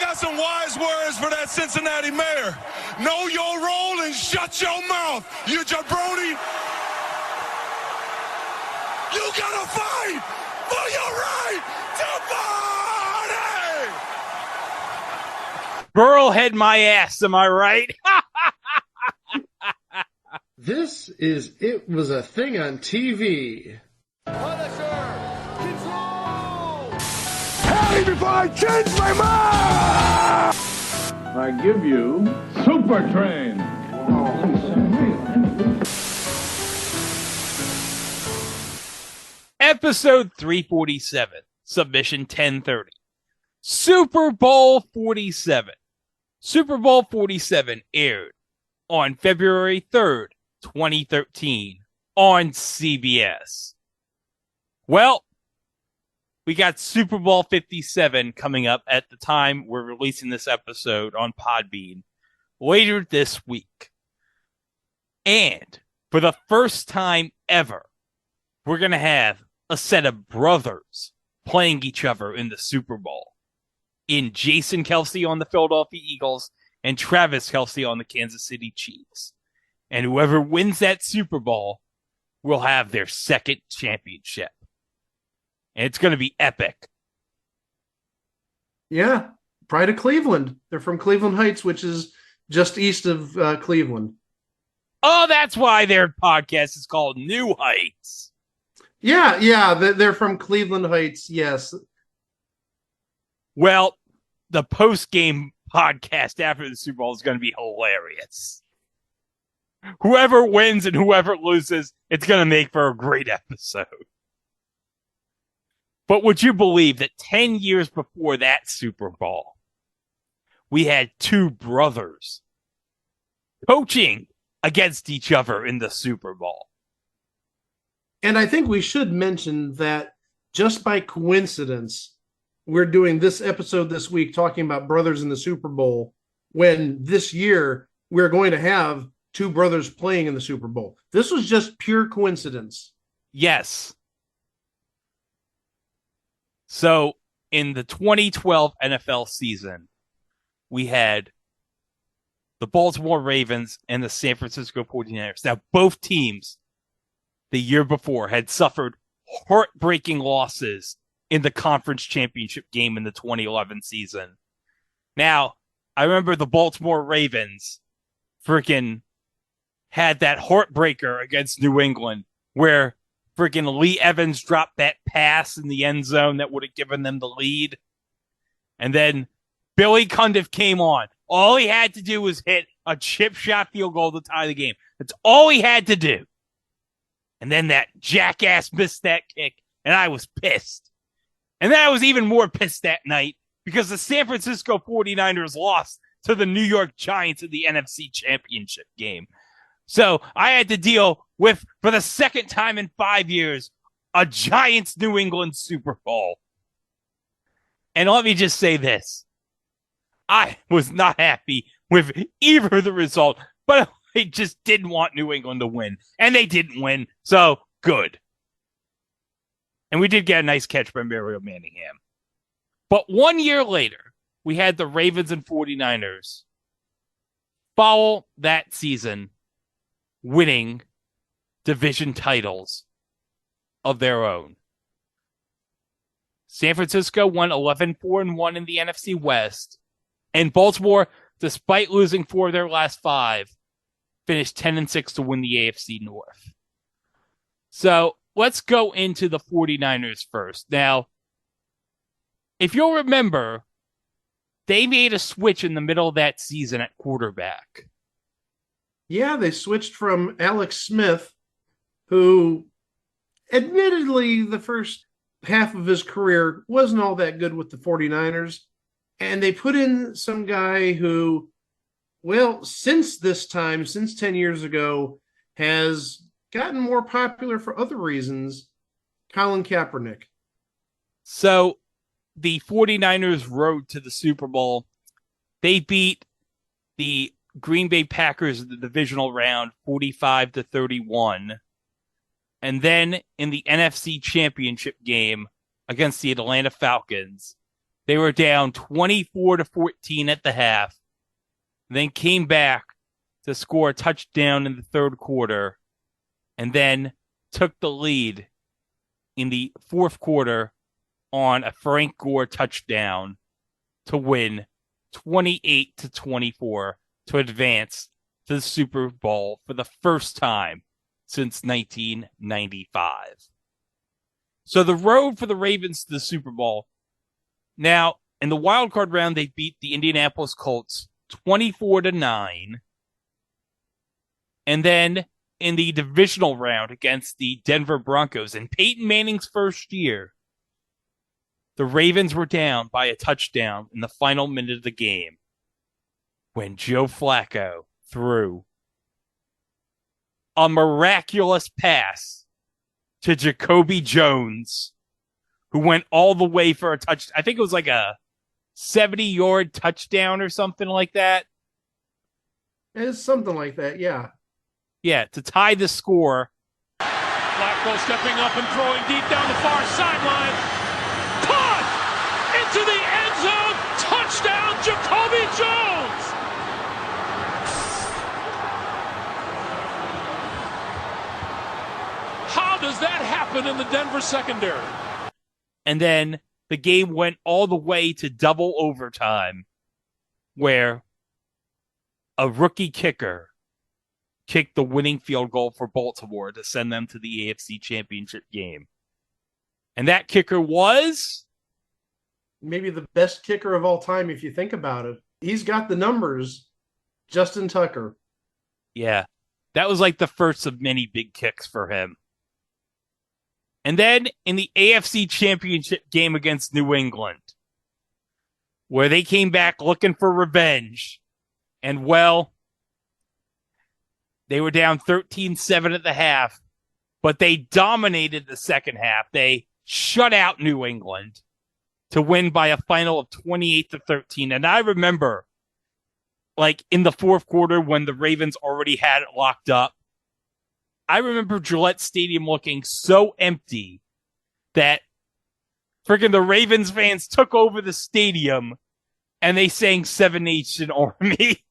got some wise words for that Cincinnati mayor. Know your role and shut your mouth, you jabroni. You gotta fight for your right to party! Burl head my ass, am I right? This is It Was a Thing on TV. Punisher, control! Harry, before I change my mind! I give you Super Train. Episode 347, Submission 1030. Super Bowl 47. Super Bowl 47 aired on February 3rd, 2013 on CBS. Well, we got Super Bowl 57 coming up at the time we're releasing this episode on Podbean later this week. And for the first time ever, we're going to have a set of brothers playing each other in the Super Bowl. In Jason Kelce on the Philadelphia Eagles and Travis Kelce on the Kansas City Chiefs. And whoever wins that Super Bowl will have their second championship. And it's going to be epic. Yeah, Pride of Cleveland. They're from Cleveland Heights, which is just east of Cleveland. Oh, that's why their podcast is called New Heights. Yeah, they're from Cleveland Heights, yes. Well, the post-game podcast after the Super Bowl is going to be hilarious. Whoever wins and whoever loses, it's going to make for a great episode. But would you believe that 10 years before that Super Bowl, we had two brothers coaching against each other in the Super Bowl? And I think we should mention that just by coincidence, we're doing this episode this week talking about brothers in the Super Bowl when this year we're going to have two brothers playing in the Super Bowl. This was just pure coincidence. Yes. So in the 2012 NFL season, we had the Baltimore Ravens and the San Francisco 49ers. Now, both teams the year before had suffered heartbreaking losses in the conference championship game in the 2011 season. Now, I remember the Baltimore Ravens freaking had that heartbreaker against New England where freaking Lee Evans dropped that pass in the end zone that would have given them the lead. And then Billy Cundiff came on. All he had to do was hit a chip shot field goal to tie the game. That's all he had to do. And then that jackass missed that kick, and I was pissed. And then I was even more pissed that night because the San Francisco 49ers lost to the New York Giants in the NFC Championship game. So I had to deal with, for the second time in 5 years, a Giants New England Super Bowl. And let me just say this. I was not happy with either the result, but I just didn't want New England to win. And they didn't win, so good. And we did get a nice catch by Mario Manningham. But 1 year later, we had the Ravens and 49ers follow that season winning division titles of their own. San Francisco won 11-4-1 in the NFC West, and Baltimore, despite losing 4 of their last 5, finished 10-6 to win the AFC North. So let's go into the 49ers first. Now, if you'll remember, they made a switch in the middle of that season at quarterback. Yeah, they switched from Alex Smith, who admittedly the first half of his career wasn't all that good with the 49ers. And they put in some guy who, well, since this time, since 10 years ago, has gotten more popular for other reasons, Colin Kaepernick. So the 49ers road to the Super Bowl, they beat the Green Bay Packers in the divisional round 45-31. And then in the NFC Championship game against the Atlanta Falcons, They were down 24-14 at the half, then came back to score a touchdown in the third quarter, and then took the lead in the fourth quarter on a Frank Gore touchdown to win 28-24 to advance to the Super Bowl for the first time since 1995. So the road for the Ravens to the Super Bowl. Now, in the wild card round, they beat the Indianapolis Colts 24-9. And then in the divisional round against the Denver Broncos in Peyton Manning's first year, the Ravens were down by a touchdown in the final minute of the game when Joe Flacco threw a miraculous pass to Jacoby Jones, who went all the way for a touchdown. I think it was like a 70-yard touchdown or something like that. It's something like that, yeah. Yeah, to tie the score. Flacco stepping up and throwing deep down the far sideline. Caught! Into the end zone! Touchdown, Jacoby Jones! How does that happen in the Denver secondary? And then the game went all the way to double overtime, where a rookie kicker kicked the winning field goal for Baltimore to send them to the AFC Championship game. And that kicker was maybe the best kicker of all time if you think about it. He's got the numbers, Justin Tucker. Yeah, that was like the first of many big kicks for him. And then in the AFC Championship game against New England, where they came back looking for revenge, and well, they were down 13-7 at the half, but they dominated the second half. They shut out New England to win by a final of 28-13. And I remember, like, in the fourth quarter when the Ravens already had it locked up, I remember Gillette Stadium looking so empty that freaking the Ravens fans took over the stadium and they sang Seven Nation Army.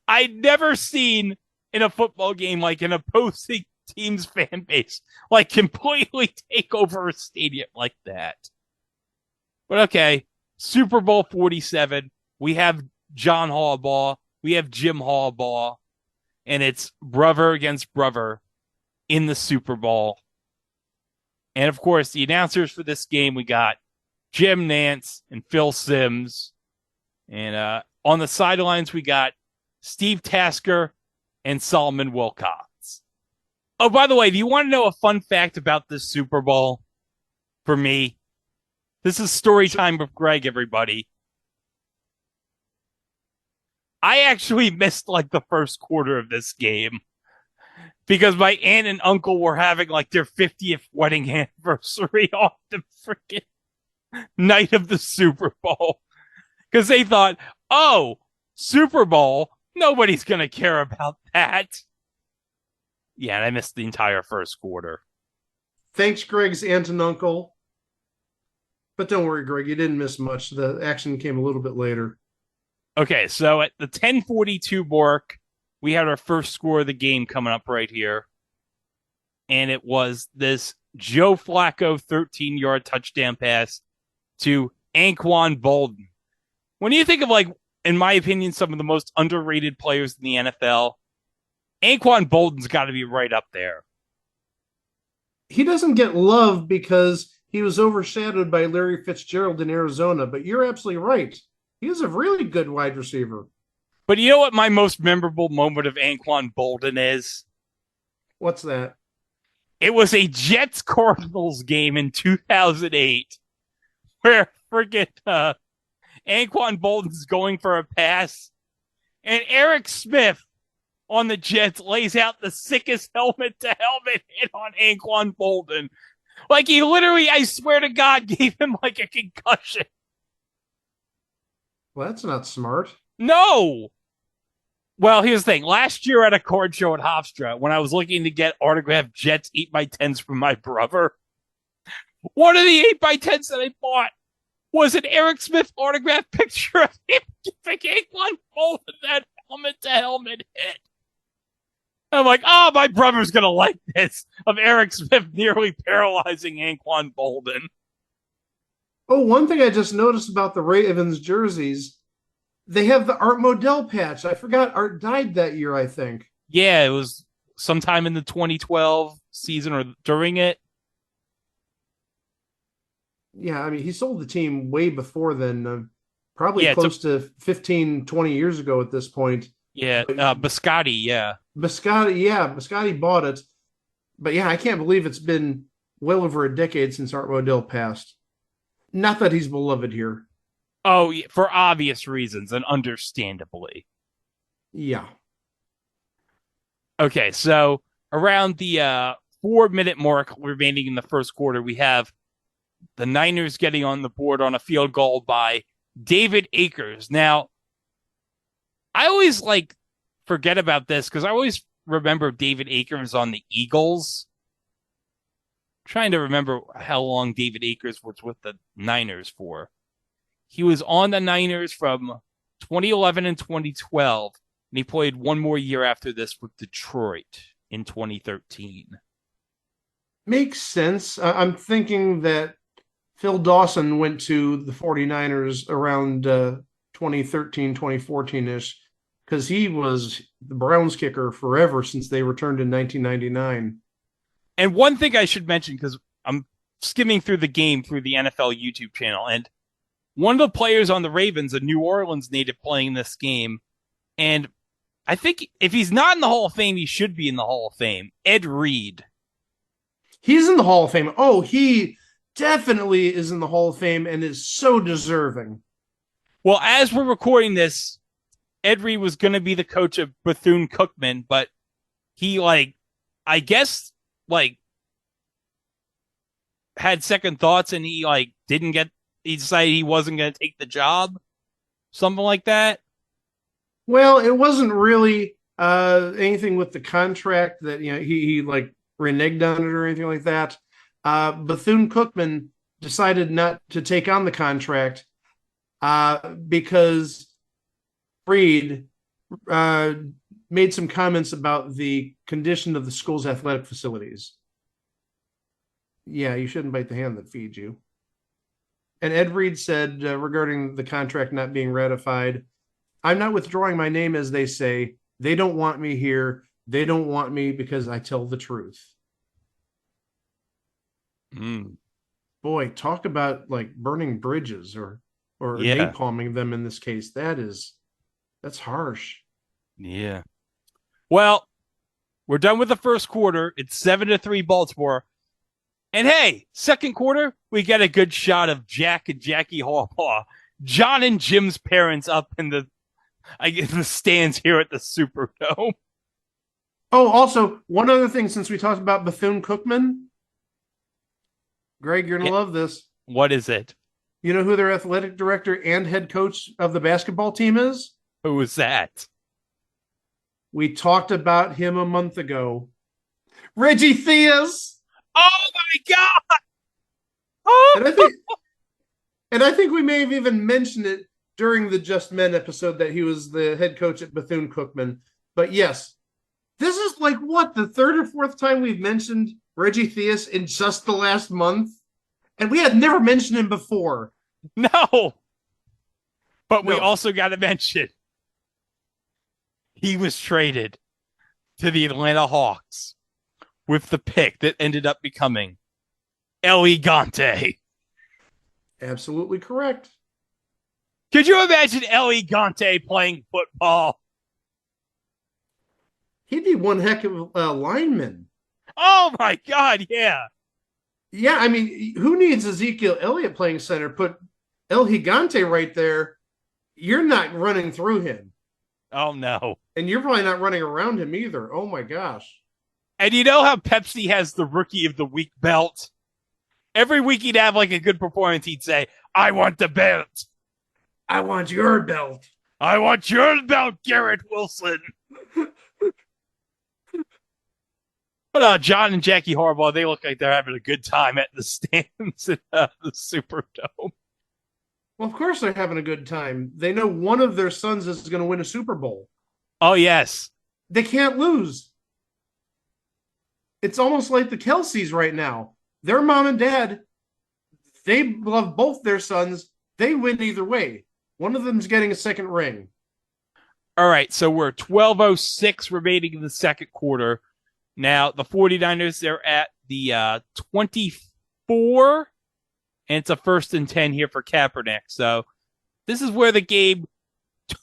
I'd never seen in a football game like an opposing team's fan base like completely take over a stadium like that. But okay, Super Bowl 47, we have John Harbaugh, we have Jim Harbaugh, and it's brother against brother in the Super Bowl. And of course, the announcers for this game, we got Jim Nantz and Phil Simms. And on the sidelines, we got Steve Tasker and Solomon Wilcox. Oh, by the way, do you want to know a fun fact about this Super Bowl for me? This is story time with Greg, everybody. I actually missed like the first quarter of this game because my aunt and uncle were having like their 50th wedding anniversary on the freaking night of the Super Bowl. Because they thought, oh, Super Bowl, nobody's going to care about that. Yeah, and I missed the entire first quarter. Thanks, Greg's aunt and uncle. But don't worry, Greg, you didn't miss much. The action came a little bit later. Okay, so at the 10:42 mark, we had our first score of the game coming up right here. And it was this Joe Flacco 13-yard touchdown pass to Anquan Boldin. When you think of, like, in my opinion, some of the most underrated players in the NFL, Anquan Boldin's got to be right up there. He doesn't get love because he was overshadowed by Larry Fitzgerald in Arizona, but you're absolutely right. He is a really good wide receiver. But you know what my most memorable moment of Anquan Boldin is? What's that? It was a Jets-Cardinals game in 2008 where friggin' Anquan Boldin's going for a pass, and Eric Smith on the Jets lays out the sickest helmet-to-helmet hit on Anquan Boldin. Like, he literally, I swear to God, gave him like a concussion. Well, that's not smart. No! Well, here's the thing. Last year at a card show at Hofstra, when I was looking to get autographed Jets 8x10s from my brother, one of the 8x10s that I bought was an Eric Smith autographed picture of him giving Anquan Bolden that helmet-to-helmet hit. I'm like, my brother's going to like this, of Eric Smith nearly paralyzing Anquan Bolden. Oh, one thing I just noticed about the Ravens jerseys, they have the Art Modell patch. I forgot Art died that year, I think. Yeah, it was sometime in the 2012 season or during it. Yeah, I mean, he sold the team way before then, probably close to 15, 20 years ago at this point. Yeah, Biscotti, yeah. Biscotti bought it. But yeah, I can't believe it's been well over a decade since Art Modell passed. Not that he's beloved here. Oh, yeah, for obvious reasons and understandably. Yeah. Okay, so around the 4-minute mark remaining in the first quarter, we have the Niners getting on the board on a field goal by David Akers. Now, I always forget about this because I always remember David Akers on the Eagles. I'm trying to remember how long David Akers was with the Niners for. He was on the Niners from 2011 and 2012, and he played one more year after this with Detroit in 2013. Makes sense. I'm thinking that Phil Dawson went to the 49ers around 2013, 2014-ish, because he was the Browns kicker forever since they returned in 1999. And one thing I should mention, because I'm skimming through the game through the NFL YouTube channel, and one of the players on the Ravens, a New Orleans native playing this game, and I think if he's not in the Hall of Fame, he should be in the Hall of Fame. Ed Reed. He's in the Hall of Fame. Oh, he definitely is in the Hall of Fame and is so deserving. Well, as we're recording this, Ed Reed was going to be the coach of Bethune-Cookman, but he, I guess, had second thoughts and he, he decided he wasn't going to take the job. Something like that. Well, it wasn't really anything with the contract that, he reneged on it or anything like that. Bethune-Cookman decided not to take on the contract because Reed made some comments about the condition of the school's athletic facilities. Yeah, you shouldn't bite the hand that feeds you. And Ed Reed said regarding the contract not being ratified, I'm not withdrawing my name, as they say. They don't want me here. They don't want me because I tell the truth. Boy, talk about burning bridges or napalming them in this case. That's harsh. Yeah. Well, we're done with the first quarter. It's 7-3 Baltimore. And hey, second quarter, we get a good shot of Jack and Jackie Harbaugh, John and Jim's parents up in the stands here at the Superdome. Oh, also, one other thing, since we talked about Bethune-Cookman, Greg, you're going to love this. What is it? You know who their athletic director and head coach of the basketball team is? Who is that? We talked about him a month ago. Reggie Theus. Oh my God! Oh! And I think we may have even mentioned it during the Just Men episode that he was the head coach at Bethune-Cookman. But yes, this is the third or fourth time we've mentioned Reggie Theus in just the last month? And we had never mentioned him before. No! But we also got to mention he was traded to the Atlanta Hawks with the pick that ended up becoming Elegante. Absolutely correct. Could you imagine Elegante playing football? He'd be one heck of a lineman. Oh my God, yeah. Yeah, I mean, who needs Ezekiel Elliott playing center? Put El Gigante right there. You're not running through him. Oh, no. And you're probably not running around him either. Oh, my gosh. And you know how Pepsi has the Rookie of the Week belt? Every week he'd have a good performance. He'd say, I want the belt. I want your belt. I want your belt, Garrett Wilson. But John and Jackie Harbaugh, they look like they're having a good time at the stands at the Superdome. Well, of course they're having a good time. They know one of their sons is going to win a Super Bowl. Oh, yes. They can't lose. It's almost like the Kelseys right now. Their mom and dad, they love both their sons. They win either way. One of them's getting a second ring. All right, so we're 12:06 remaining in the second quarter. Now, the 49ers, they're at the 24, and it's a 1st and 10 here for Kaepernick. So this is where the game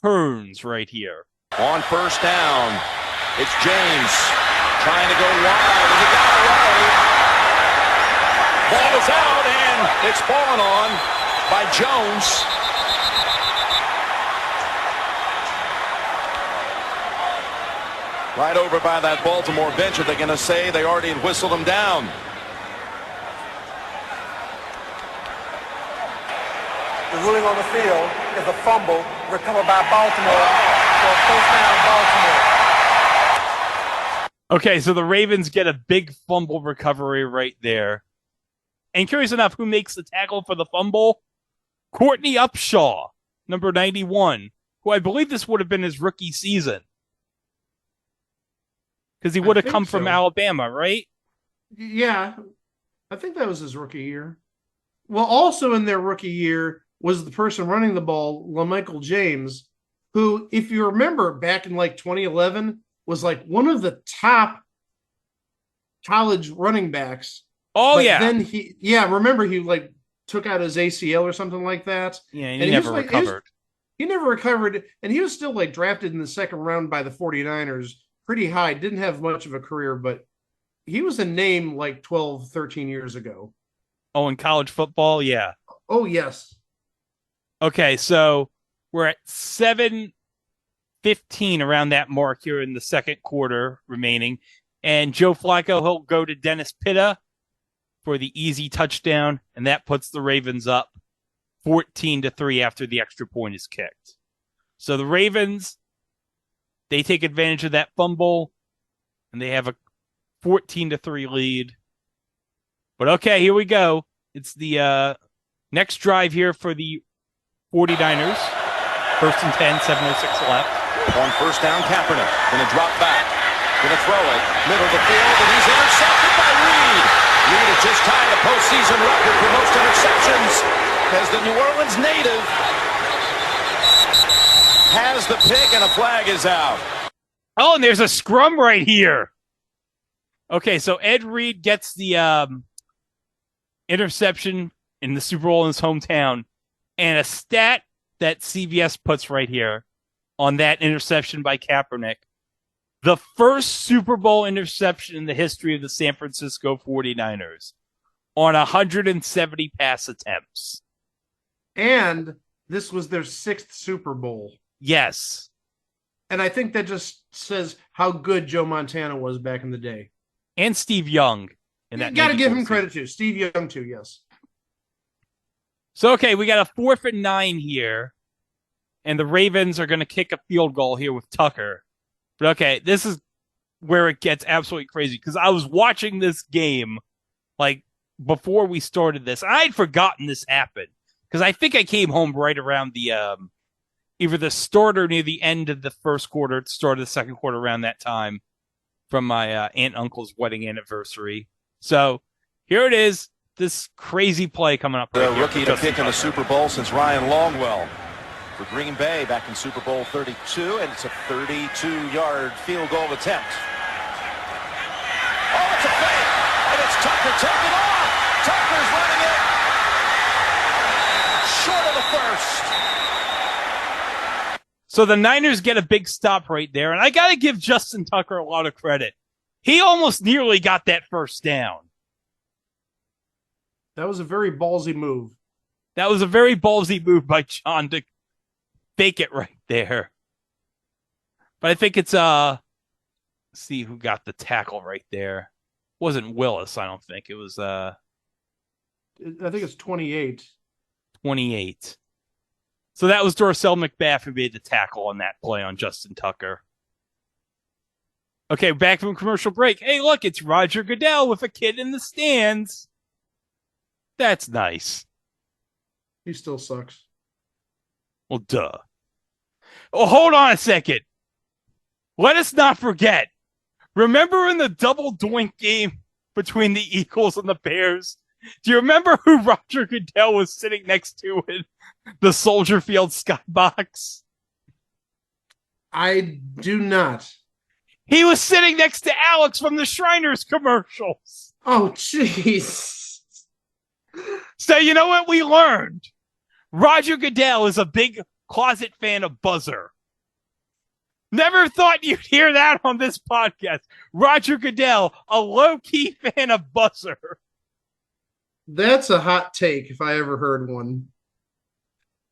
turns right here. On 1st down, it's James trying to go wide, and he got away. Ball is out, and it's fallen on by Jones. Right over by that Baltimore bench. Are they going to say they already had whistled him down? The ruling on the field is a fumble recovered by Baltimore for a 1st down Baltimore. Okay, so the Ravens get a big fumble recovery right there. And curious enough, who makes the tackle for the fumble? Courtney Upshaw, number 91, who I believe this would have been his rookie season. Because he would have come from Alabama, right? Yeah, I think that was his rookie year. Well, also in their rookie year was the person running the ball, LaMichael James, who, if you remember, back in like 2011, was like one of the top college running backs. Oh, but yeah. Then remember he like took out his ACL or something like that. Yeah, and he never recovered. He never recovered, and he was still like drafted in the second round by the 49ers. Pretty high, didn't have much of a career, but he was a name like 12, 13 years ago. Oh, in college football? Yeah. Oh, yes. Okay, so we're at 7:15 around that mark here in the second quarter remaining. And Joe Flacco, he'll go to Dennis Pitta for the easy touchdown, and that puts the Ravens up 14-3 after the extra point is kicked. So the Ravens, they take advantage of that fumble, and they have a 14-3 lead. But okay, here we go. It's the next drive here for the 49ers. 1st and 10, 7:06 left. On 1st down, Kaepernick going to drop back, going to throw it, middle of the field, and he's intercepted by Reed. Reed has just tied a postseason record for most interceptions as the New Orleans native has the pick, and a flag is out. Oh, and there's a scrum right here. Okay, so Ed Reed gets the interception in the Super Bowl in his hometown, and a stat that CBS puts right here on that interception by Kaepernick. The first Super Bowl interception in the history of the San Francisco 49ers on 170 pass attempts. And this was their 6th Super Bowl. Yes. And I think that just says how good Joe Montana was back in the day. And Steve Young. In that, you got to give him credit too. Steve Young too, yes. So, okay, we got a 4th and 9 here. And the Ravens are going to kick a field goal here with Tucker. But okay, this is where it gets absolutely crazy. Because I was watching this game, like, before we started this. I'd forgotten this happened. Because I think I came home right around the either the start or near the end of the first quarter, start of the second quarter, around that time, from my aunt and uncle's wedding anniversary. So here it is, this crazy play coming up. The rookie to kick in the Super Bowl since Ryan Longwell for Green Bay back in Super Bowl 32, and it's a 32-yard field goal attempt. Oh, it's a fake, and it's Tucker taking off. Tucker's running it short of the first. So the Niners get a big stop right there, and I got to give Justin Tucker a lot of credit. He almost nearly got that first down. That was a very ballsy move. That was a very ballsy move by John to fake it right there. But I think it's, let's see who got the tackle right there. It wasn't Willis, I don't think. It was, I think it's 28. 28. So that was Dorcel McBath who made the tackle on that play on Justin Tucker. Okay, back from commercial break. Hey, look, it's Roger Goodell with a kid in the stands. That's nice. He still sucks. Well, duh. Oh, hold on a second. Let us not forget. Remember in the double doink game between the Eagles and the Bears? Do you remember who Roger Goodell was sitting next to in the Soldier Field skybox? I do not. He was sitting next to Alex from the Shriners commercials. Oh, jeez. So you know what we learned? Roger Goodell is a big closet fan of Buzzer. Never thought you'd hear that on this podcast. Roger Goodell, a low-key fan of Buzzer. That's a hot take if I ever heard one.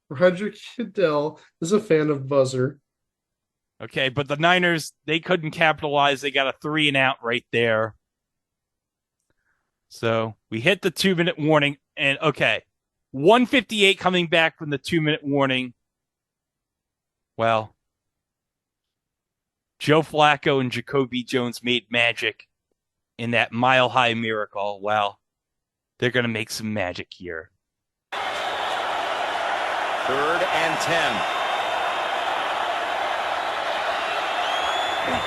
Roger Goodell is a fan of Buzzer. Okay, but the Niners, they couldn't capitalize. They got a 3-and-out right there. So we hit the 2-minute warning, and okay, 158 coming back from the 2-minute warning. Well, Joe Flacco and Jacoby Jones made magic in that mile-high miracle. Well, they're going to make some magic here. 3rd and 10. And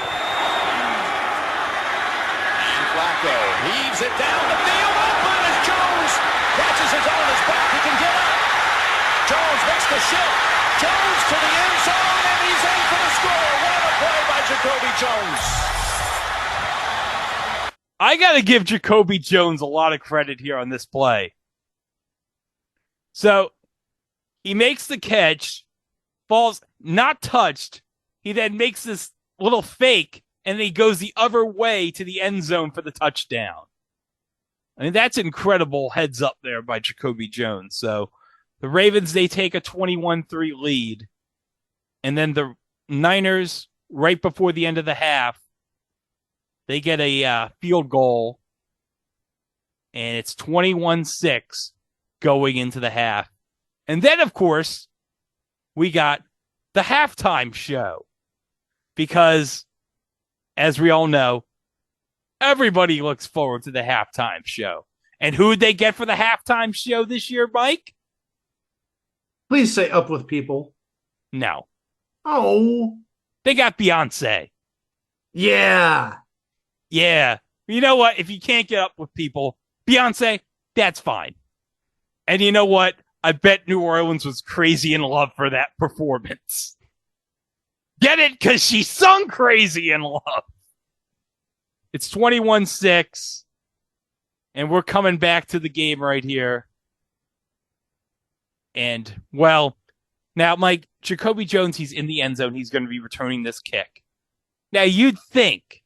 Flacco heaves it down the field. Open as Jones catches his own his back. He can get up. Jones makes the shift. Jones to the end zone, and he's in for the score. What a play by Jacoby Jones. I got to give Jacoby Jones a lot of credit here on this play. So he makes the catch, falls not touched. He then makes this little fake, and then he goes the other way to the end zone for the touchdown. I mean, that's incredible heads up there by Jacoby Jones. So the Ravens, they take a 21-3 lead. And then the Niners, right before the end of the half, they get a field goal, and it's 21-6 going into the half. And then, of course, we got the halftime show because, as we all know, everybody looks forward to the halftime show. And who did they get for the halftime show this year, Mike? Please say Up With People. No. Oh. They got Beyonce. Yeah. Yeah. You know what? If you can't get up with people, Beyonce, that's fine. And you know what? I bet New Orleans was crazy in love for that performance. Get it? Because she sung Crazy in Love. It's 21-6. And we're coming back to the game right here. And, well, now, Mike, Jacoby Jones, he's in the end zone. He's going to be returning this kick. Now, you'd think,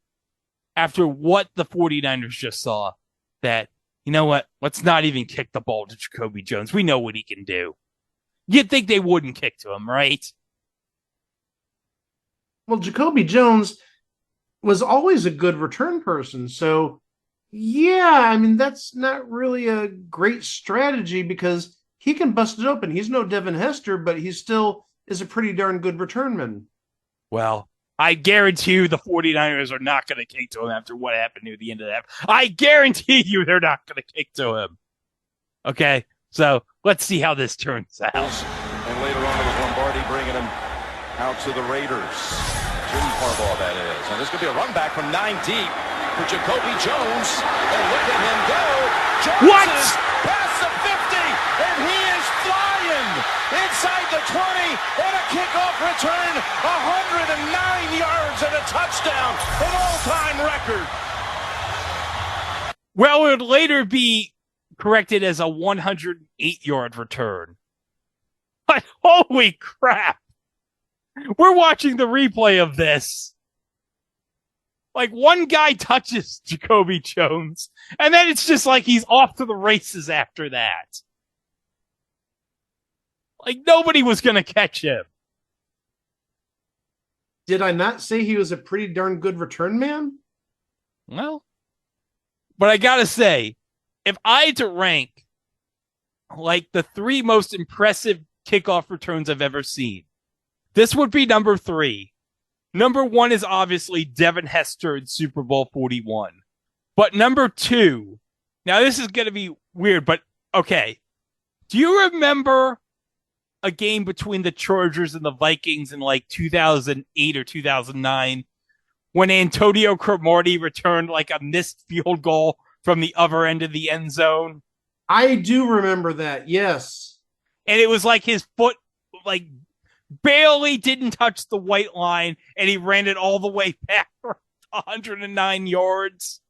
after what the 49ers just saw, that, you know what, let's not even kick the ball to Jacoby Jones. We know what he can do. You'd think they wouldn't kick to him, right? Well, Jacoby Jones was always a good return person. So, yeah, I mean, that's not really a great strategy because he can bust it open. He's no Devin Hester, but he still is a pretty darn good returnman. Well, I guarantee you the 49ers are not going to kick to him after what happened near the end of that. I guarantee you they're not going to kick to him. Okay, so let's see how this turns out. And later on, it was Lombardi bringing him out to the Raiders. Jim HarBowl, that is. And this could be a run back from 9 deep for Jacoby Jones. And look at him go. Jones What? is past the 50, and he is flying inside the 20 on a kickoff return. 109 yards and a touchdown, an all-time record. Well, it would later be corrected as a 108-yard return. But holy crap! We're watching the replay of this. Like, one guy touches Jacoby Jones, and then it's just like he's off to the races after that. Like, nobody was going to catch him. Did I not say he was a pretty darn good return man? Well, but I got to say, if I had to rank, like, the 3 most impressive kickoff returns I've ever seen, this would be number 3. Number 1 is obviously Devin Hester in Super Bowl 41. But number 2, now this is going to be weird, but okay. Do you remember a game between the Chargers and the Vikings in like 2008 or 2009 when Antonio Cromartie returned like a missed field goal from the other end of the end zone? I do remember that, yes. And it was like his foot like barely didn't touch the white line, and he ran it all the way back for 109 yards.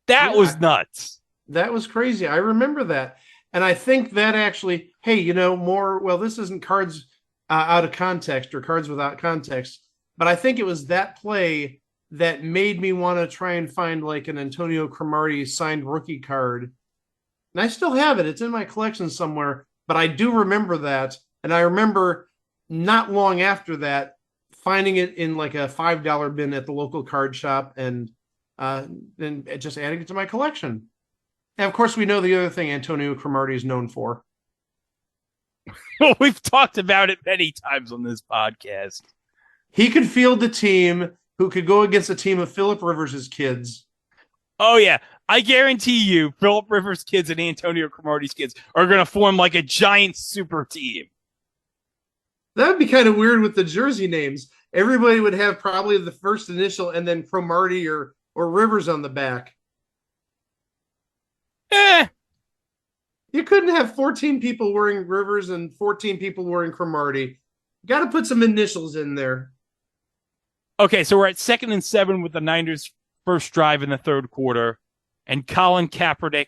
That was nuts. That was crazy. I remember that. And I think that actually, hey, this isn't cards out of context or cards without context, but I think it was that play that made me want to try and find like an Antonio Cromartie signed rookie card. And I still have it. It's in my collection somewhere, but I do remember that. And I remember not long after that finding it in like a $5 bin at the local card shop and then just adding it to my collection. And of course, we know the other thing Antonio Cromartie is known for. Well, we've talked about it many times on this podcast. He could field the team who could go against a team of Phillip Rivers' kids. Oh, yeah. I guarantee you, Phillip Rivers' kids and Antonio Cromartie's kids are going to form like a giant super team. That would be kind of weird with the jersey names. Everybody would have probably the first initial and then Cromartie or Rivers on the back. You couldn't have 14 people wearing Rivers and 14 people wearing Cromartie. Got to put some initials in there. Okay, so we're at 2nd and 7 with the Niners' first drive in the third quarter. And Colin Kaepernick,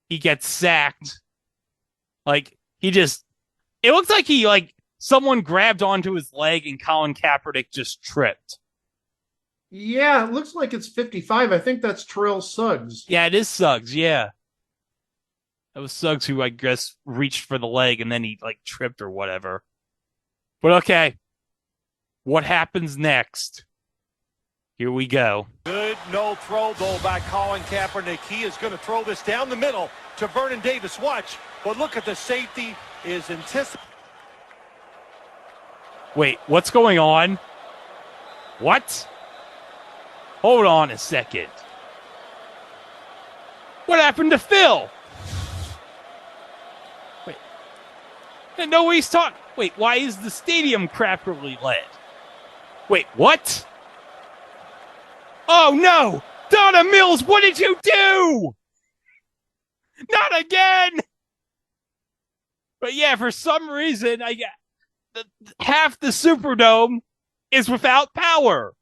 he gets sacked. Like, it looks like someone grabbed onto his leg and Colin Kaepernick just tripped. Yeah, it looks like it's 55. I think that's Terrell Suggs. Yeah, it is Suggs, yeah. That was Suggs who, I guess, reached for the leg and then he, tripped or whatever. But okay. What happens next? Here we go. Good no throw, though, by Colin Kaepernick. He is going to throw this down the middle to Vernon Davis. Watch. But look at the safety is anticipating. Wait, what's going on? What? Hold on a second. What happened to Phil? Wait. I know what he's talking. Wait, why is the stadium crappily lit? Wait, what? Oh no! Donna Mills, what did you do? Not again! But yeah, for some reason, half the Superdome is without power.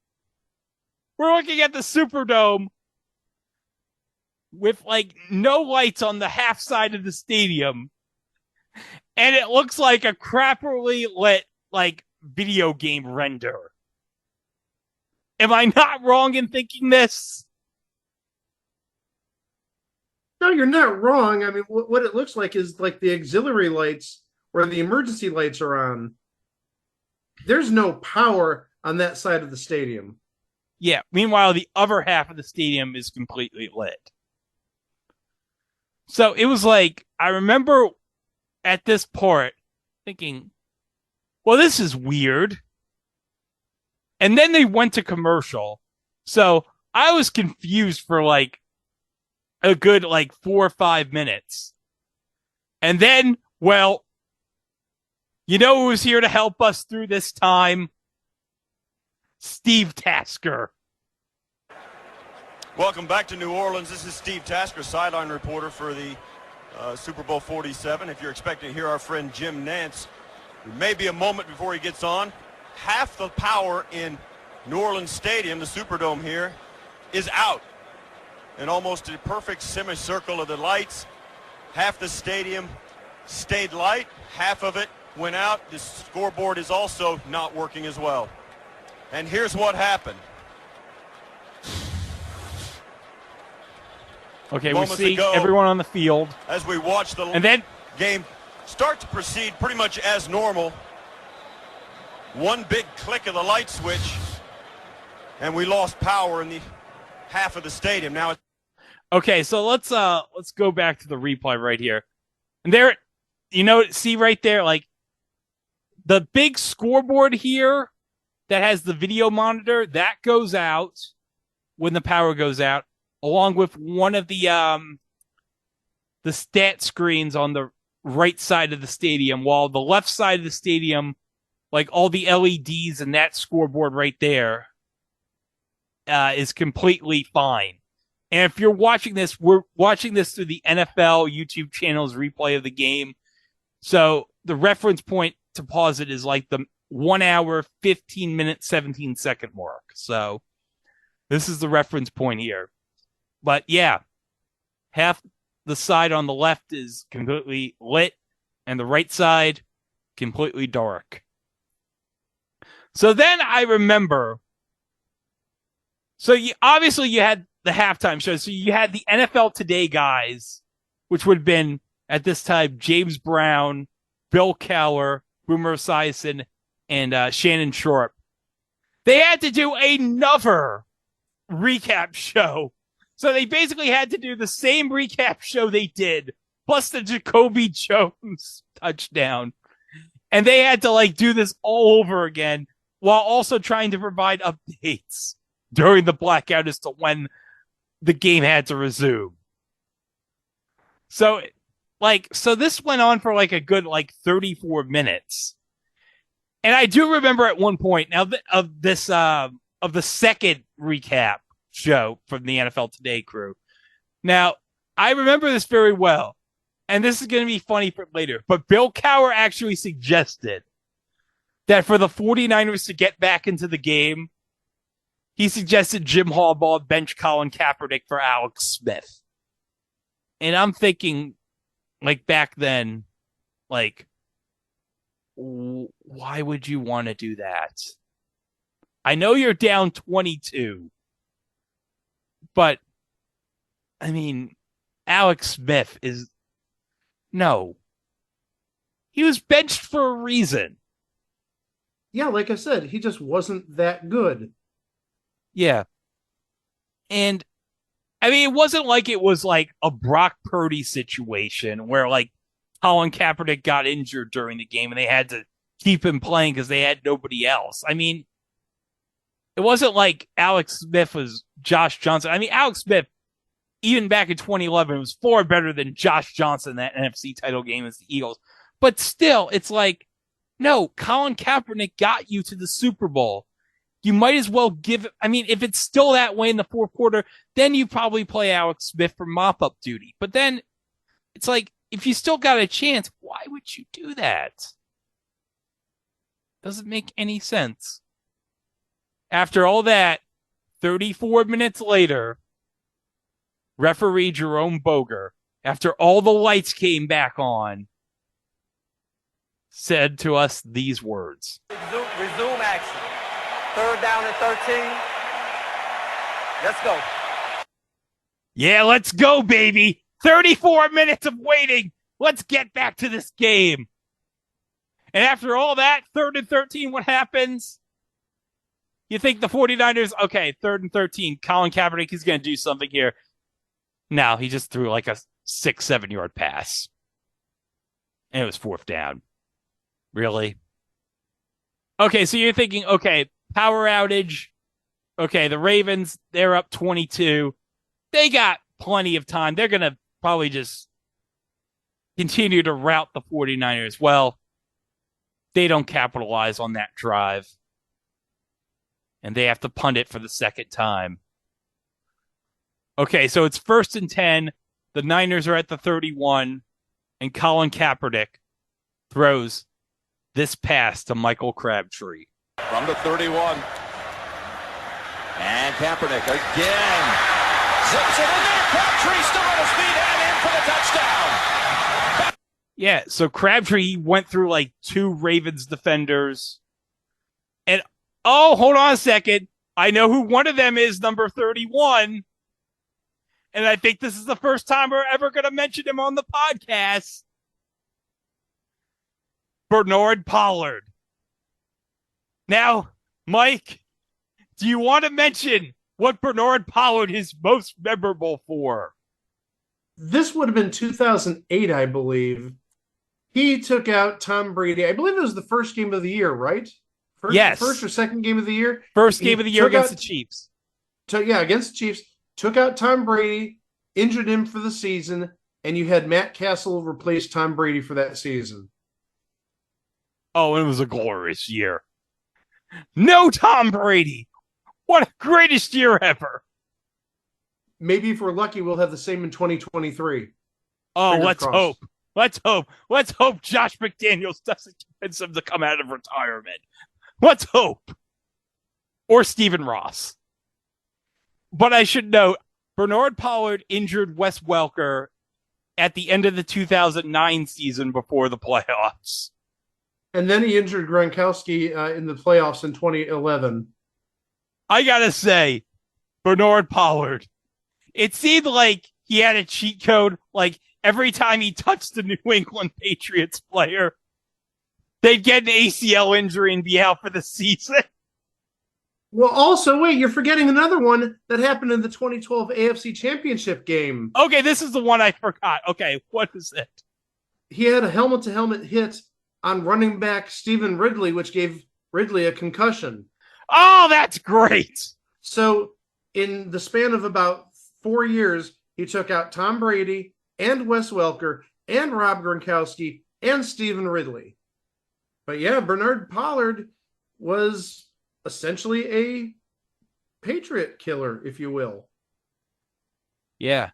We're looking at the Superdome with no lights on the half side of the stadium. And it looks like a crappily lit video game render. Am I not wrong in thinking this? No, you're not wrong. I mean, what it looks like is like the auxiliary lights where the emergency lights are on. There's no power on that side of the stadium. Yeah. Meanwhile, the other half of the stadium is completely lit. So it was I remember at this part thinking, well, this is weird. And then they went to commercial. So I was confused for a good 4 or 5 minutes. And then, well, you know who was here to help us through this time? Steve Tasker. Welcome back to New Orleans. This is Steve Tasker, sideline reporter for the Super Bowl 47. If you're expecting to hear our friend Jim Nantz, there may be a moment before he gets on. Half the power in New Orleans Stadium, the Superdome here, is out. And almost a perfect semicircle of the lights. Half the stadium stayed light, half of it went out. The scoreboard is also not working as well. And here's what happened. Okay, we see everyone on the field. As we watch the game start to proceed pretty much as normal. One big click of the light switch, and we lost power in the half of the stadium. Now, okay, so let's go back to the replay right here. And there, see right there, the big scoreboard here that has the video monitor that goes out when the power goes out, along with one of the stat screens on the right side of the stadium, while the left side of the stadium, like all the LEDs and that scoreboard right there, is completely fine. And if you're watching this, we're watching this through the NFL YouTube channel's replay of the game. So the reference point to pause it is like the 1 hour, 15 minute, 17 second mark. So this is the reference point here. But yeah, half the side on the left is completely lit and the right side completely dark. So then I remember, obviously you had the halftime show. So you had the NFL Today guys, which would have been at this time James Brown, Bill Cowher, Boomer Esiason, and Shannon Sharpe. They had to do another recap show. So they basically had to do the same recap show they did, plus the Jacoby Jones touchdown. And they had to do this all over again while also trying to provide updates during the blackout as to when the game had to resume. So this went on for a good 34 minutes. And I do remember at one point now of the second recap show from the NFL Today crew. Now, I remember this very well, and this is going to be funny for later, but Bill Cowher actually suggested that for the 49ers to get back into the game, he suggested Jim Harbaugh bench Colin Kaepernick for Alex Smith. And I'm thinking, back then, why would you want to do that? I know you're down 22, but, I mean, Alex Smith no. He was benched for a reason. Yeah, like I said, he just wasn't that good. Yeah. And, I mean, it wasn't like it was a Brock Purdy situation where, Colin Kaepernick got injured during the game and they had to keep him playing because they had nobody else. I mean, it wasn't like Alex Smith was Josh Johnson. I mean, Alex Smith, even back in 2011, was far better than Josh Johnson in that NFC title game as the Eagles. But still, it's no, Colin Kaepernick got you to the Super Bowl. You might as well if it's still that way in the fourth quarter, then you probably play Alex Smith for mop-up duty. But then it's if you still got a chance, why would you do that? Doesn't make any sense. After all that, 34 minutes later, referee Jerome Boger, after all the lights came back on, said to us these words. Resume action. 3rd down and 13. Let's go. Yeah, let's go, baby. 34 minutes of waiting. Let's get back to this game. And after all that, 3rd and 13, what happens? You think the 49ers, okay, 3rd and 13, Colin Kaepernick is going to do something here. No, he just threw a 6-7 yard pass. And it was 4th down. Really? Okay, so you're thinking, okay, power outage. Okay, the Ravens, they're up 22. They got plenty of time. They're going to probably just continue to rout the 49ers. Well, they don't capitalize on that drive. And they have to punt it for the second time. Okay, so it's 1st and 10. The Niners are at the 31. And Colin Kaepernick throws this pass to Michael Crabtree. From the 31. And Kaepernick again. Zips it in there. Crabtree still on his feet and in for the touchdown. Yeah, so Crabtree went through 2 Ravens defenders. And, oh, hold on a second. I know who one of them is, number 31. And I think this is the first time we're ever going to mention him on the podcast. Bernard Pollard. Now, Mike, do you want to mention what Bernard Pollard is most memorable for? This would have been 2008, I believe. He took out Tom Brady. I believe it was the first game of the year, right? Yes. First or second game of the year? First game of the year against the Chiefs. Against the Chiefs. Took out Tom Brady, injured him for the season, and you had Matt Castle replace Tom Brady for that season. Oh, it was a glorious year. No Tom Brady. What a greatest year ever. Maybe if we're lucky, we'll have the same in 2023. Oh, Fingers let's crossed. hope. Let's hope. Let's hope Josh McDaniels doesn't convince him to come out of retirement. Let's hope. Or Stephen Ross. But I should note, Bernard Pollard injured Wes Welker at the end of the 2009 season before the playoffs. And then he injured Gronkowski in the playoffs in 2011. I gotta say, Bernard Pollard, it seemed like he had a cheat code. Like every time he touched the New England Patriots player, they'd get an ACL injury and be out for the season. Well, also, wait, you're forgetting another one that happened in the 2012 AFC Championship game. Okay, this is the one I forgot. Okay, what is it? He had a helmet-to-helmet hit on running back Stephen Ridley, which gave Ridley a concussion. Oh, that's great. So in the span of about 4 years, he took out Tom Brady and Wes Welker and Rob Gronkowski and Stephen Ridley. But yeah, Bernard Pollard was essentially a Patriot killer, if you will. Yeah.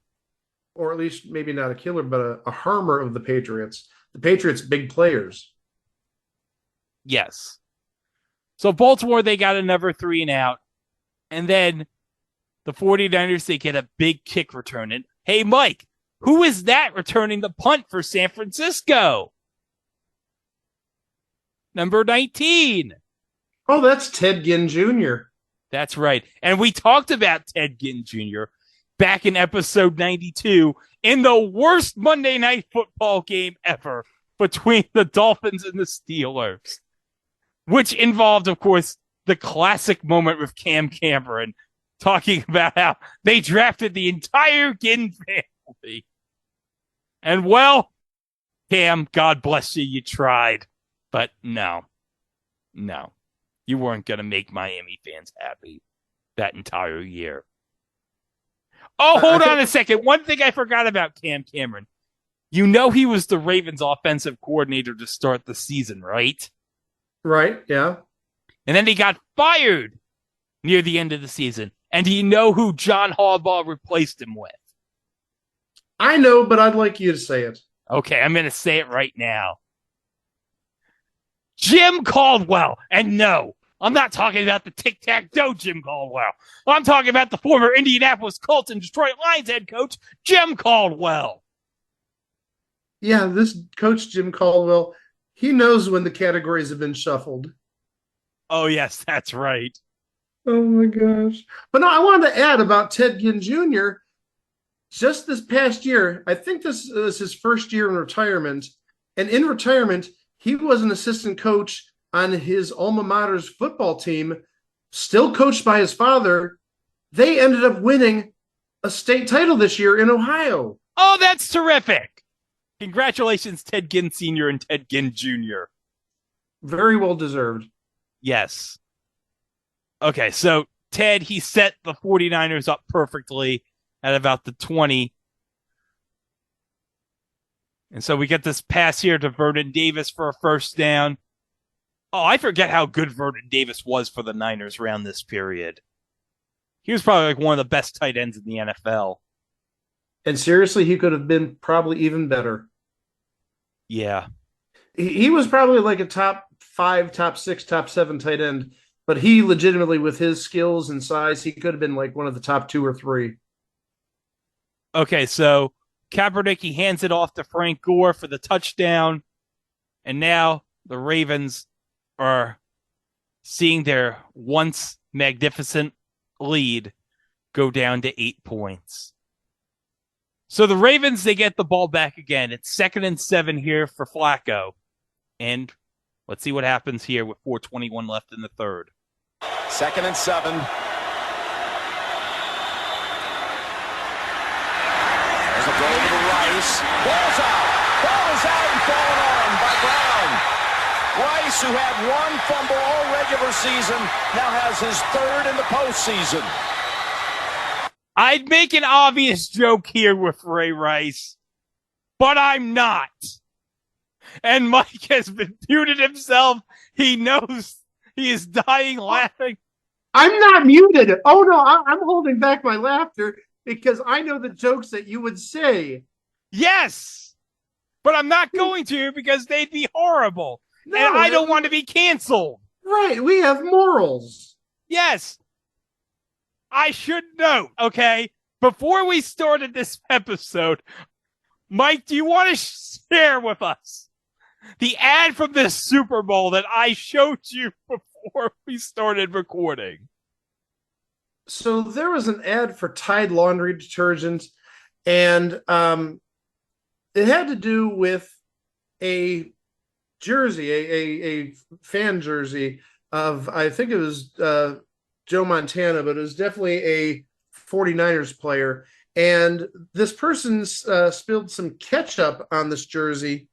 Or at least maybe not a killer, but a harmer of the Patriots. The Patriots' big players. Yes. So Baltimore, they got another 3 and out. And then the 49ers, they get a big kick return. And hey, Mike, who is that returning the punt for San Francisco? Number 19. Oh, that's Ted Ginn Jr. That's right. And we talked about Ted Ginn Jr. back in episode 92 in the worst Monday Night Football game ever between the Dolphins and the Steelers, which involved, of course, the classic moment with Cam Cameron talking about how they drafted the entire Ginn family. And, well, Cam, God bless you, you tried. But no. You weren't going to make Miami fans happy that entire year. Oh, hold on a second. One thing I forgot about Cam Cameron. You know he was the Ravens offensive coordinator to start the season, right? Right, yeah. And then he got fired near the end of the season. And do you know who John HarBowl replaced him with? I know, but I'd like you to say it. Okay, I'm going to say it right now. Jim Caldwell. And no, I'm not talking about the tic-tac-toe Jim Caldwell. I'm talking about the former Indianapolis Colts and Detroit Lions head coach, Jim Caldwell. Yeah, this coach, Jim Caldwell, he knows when the categories have been shuffled. Oh, yes, that's right. Oh, my gosh. But no, I wanted to add about Ted Ginn Jr. Just this past year, I think this is his first year in retirement. And in retirement, he was an assistant coach on his alma mater's football team, still coached by his father. They ended up winning a state title this year in Ohio. Oh, that's terrific. Congratulations, Ted Ginn Sr. and Ted Ginn Jr. Very well deserved. Yes. Okay, so Ted, he set the 49ers up perfectly at about the 20. And so we get this pass here to Vernon Davis for a first down. Oh, I forget how good Vernon Davis was for the Niners around this period. He was probably like one of the best tight ends in the NFL. And seriously, he could have been probably even better. Yeah. He was probably like a top 5, top 6, top 7 tight end. But he legitimately, with his skills and size, he could have been like one of the top 2 or 3. Okay, so Kaepernick, he hands it off to Frank Gore for the touchdown. And now the Ravens are seeing their once magnificent lead go down to 8 points. So the Ravens, they get the ball back again. It's 2nd and 7 here for Flacco. And let's see what happens here with 4:21 left in the third. 2nd and 7. There's a throw to the Rice. Ball's out. Ball is out and fallen on by Brown. Rice, who had 1 fumble all regular season, now has his 3rd in the postseason. I'd make an obvious joke here with Ray Rice, but I'm not. And Mike has been muted himself. He knows he is dying laughing. I'm not muted. Oh no, I'm holding back my laughter because I know the jokes that you would say. Yes, but I'm not going to because they'd be horrible. No, and I don't want to be canceled. Right, we have morals. Yes. I should note, okay, before we started this episode, Mike, do you want to share with us the ad from this Super Bowl that I showed you before we started recording? So there was an ad for Tide laundry detergent, and it had to do with a jersey, a fan jersey of, I think it was Joe Montana, but it was definitely a 49ers player. And this person spilled some ketchup on this jersey,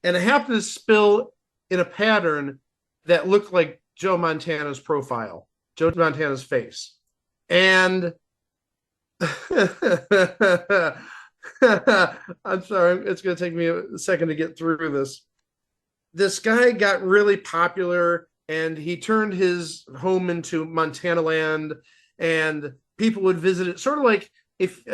and it happened to spill in a pattern that looked like Joe Montana's profile, Joe Montana's face. And I'm sorry, it's going to take me a second to get through this. This guy got really popular, and he turned his home into Montana land, and people would visit it. Sort of like if,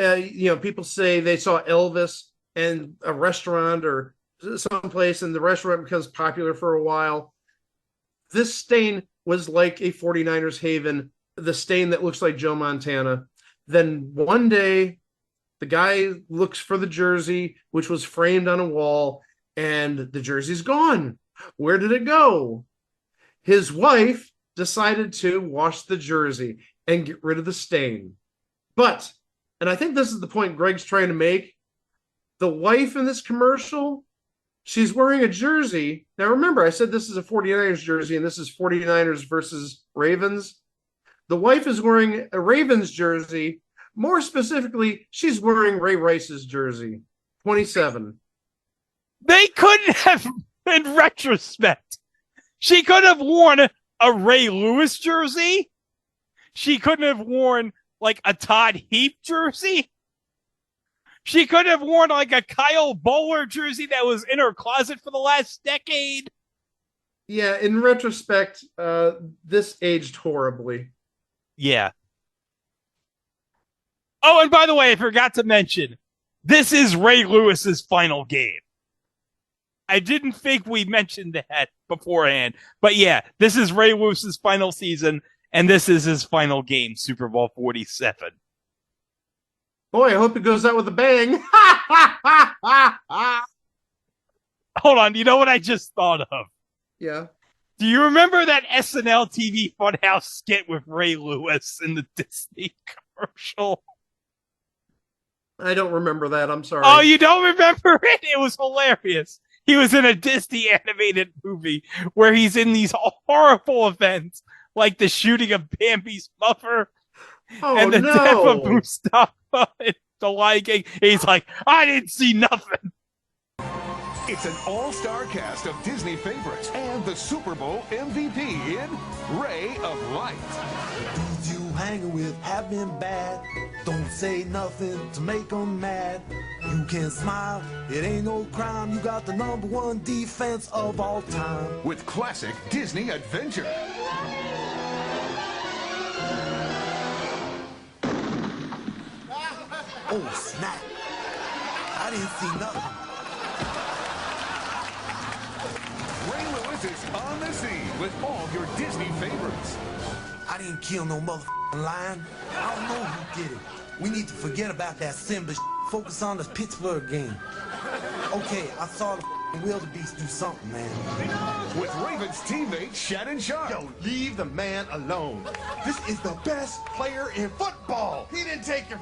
people say they saw Elvis in a restaurant or someplace, and the restaurant becomes popular for a while. This stain was like a 49ers haven, the stain that looks like Joe Montana. Then one day, the guy looks for the jersey, which was framed on a wall, and the jersey's gone. Where did it go? His wife decided to wash the jersey and get rid of the stain. But, and I think this is the point Greg's trying to make, the wife in this commercial, she's wearing a jersey. Now remember, I said this is a 49ers jersey, and this is 49ers versus Ravens. The wife is wearing a Ravens jersey. More specifically, she's wearing Ray Rice's jersey, 27. They couldn't have, in retrospect, she could have worn a Ray Lewis jersey. She couldn't have worn like a Todd Heap jersey. She could have worn like a Kyle Bowler jersey that was in her closet for the last decade. Yeah, in retrospect, this aged horribly. Yeah. Oh, and by the way, I forgot to mention, this is Ray Lewis's final game. I didn't think we mentioned that beforehand, but yeah, this is Ray Lewis's final season, and this is his final game, Super Bowl 47. Boy, I hope it goes out with a bang. Hold on, you know what I just thought of? Yeah. Do you remember that SNL TV Funhouse skit with Ray Lewis in the Disney commercial? I don't remember that. I'm sorry. Oh, you don't remember it? It was hilarious. He was in a Disney animated movie where he's in these horrible events, like the shooting of Bambi's mother and the death of Mustafa in The Lion King. He's like, I didn't see nothing. It's an all-star cast of Disney favorites and the Super Bowl MVP in Ray of Light. Who's you hanging with have been bad. Don't say nothing to make them mad. You can smile, it ain't no crime. You got the #1 defense of all time. With classic Disney adventure. Oh, snap. I didn't see nothing. Ray Lewis is on the scene with all your Disney favorites. I didn't kill no motherfucking lion. I don't know who did it. We need to forget about that Simba focus on the Pittsburgh game. Okay, I saw the wildebeest do something, man. With Ravens teammate Shannon Sharp. Yo, leave the man alone. This is the best player in football. He didn't take your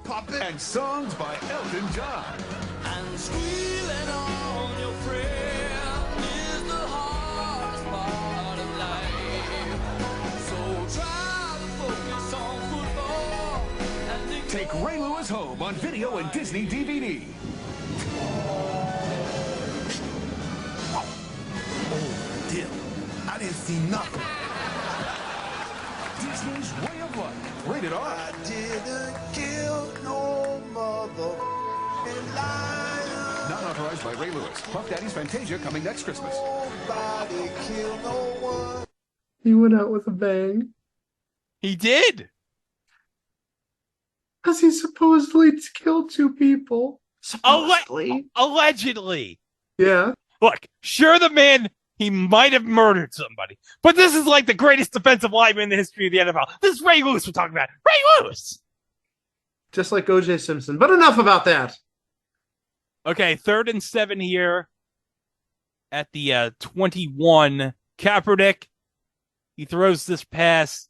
puppet. And songs by Elton John. And squealing on your friend is the hardest part of life. So try to focus on football and take Ray Lewis home on video and Disney DVD. Oh, dear. I didn't see nothing. Disney's Way of Life. Rated R. I didn't kill no mother in life. stars by Ray Lewis. Puff Daddy's Fantasia coming next Christmas. Nobody kill no one. He went out with a bang. He did. Because he supposedly killed 2 people. Supposedly. Allegedly. Yeah. Look, sure, the man, he might have murdered somebody, but this is like the greatest defensive lineman in the history of the NFL. This is Ray Lewis we're talking about. Ray Lewis! Just like O.J. Simpson. But enough about that. Okay, 3rd and 7 here at the 21. Kaepernick, he throws this pass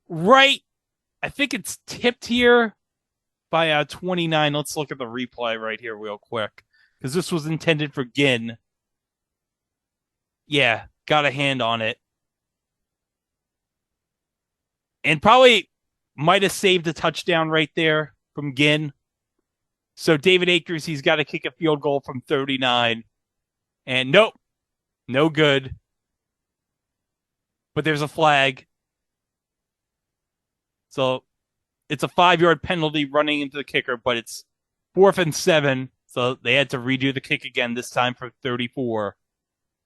right. I think it's tipped here by 29. Let's look at the replay right here real quick, because this was intended for Ginn. Yeah, got a hand on it. And probably might have saved a touchdown right there from Ginn. So David Akers, he's got to kick a field goal from 39. And nope, no good. But there's a flag. So it's a 5-yard penalty running into the kicker, but it's 4th and 7. So they had to redo the kick again, this time for 34.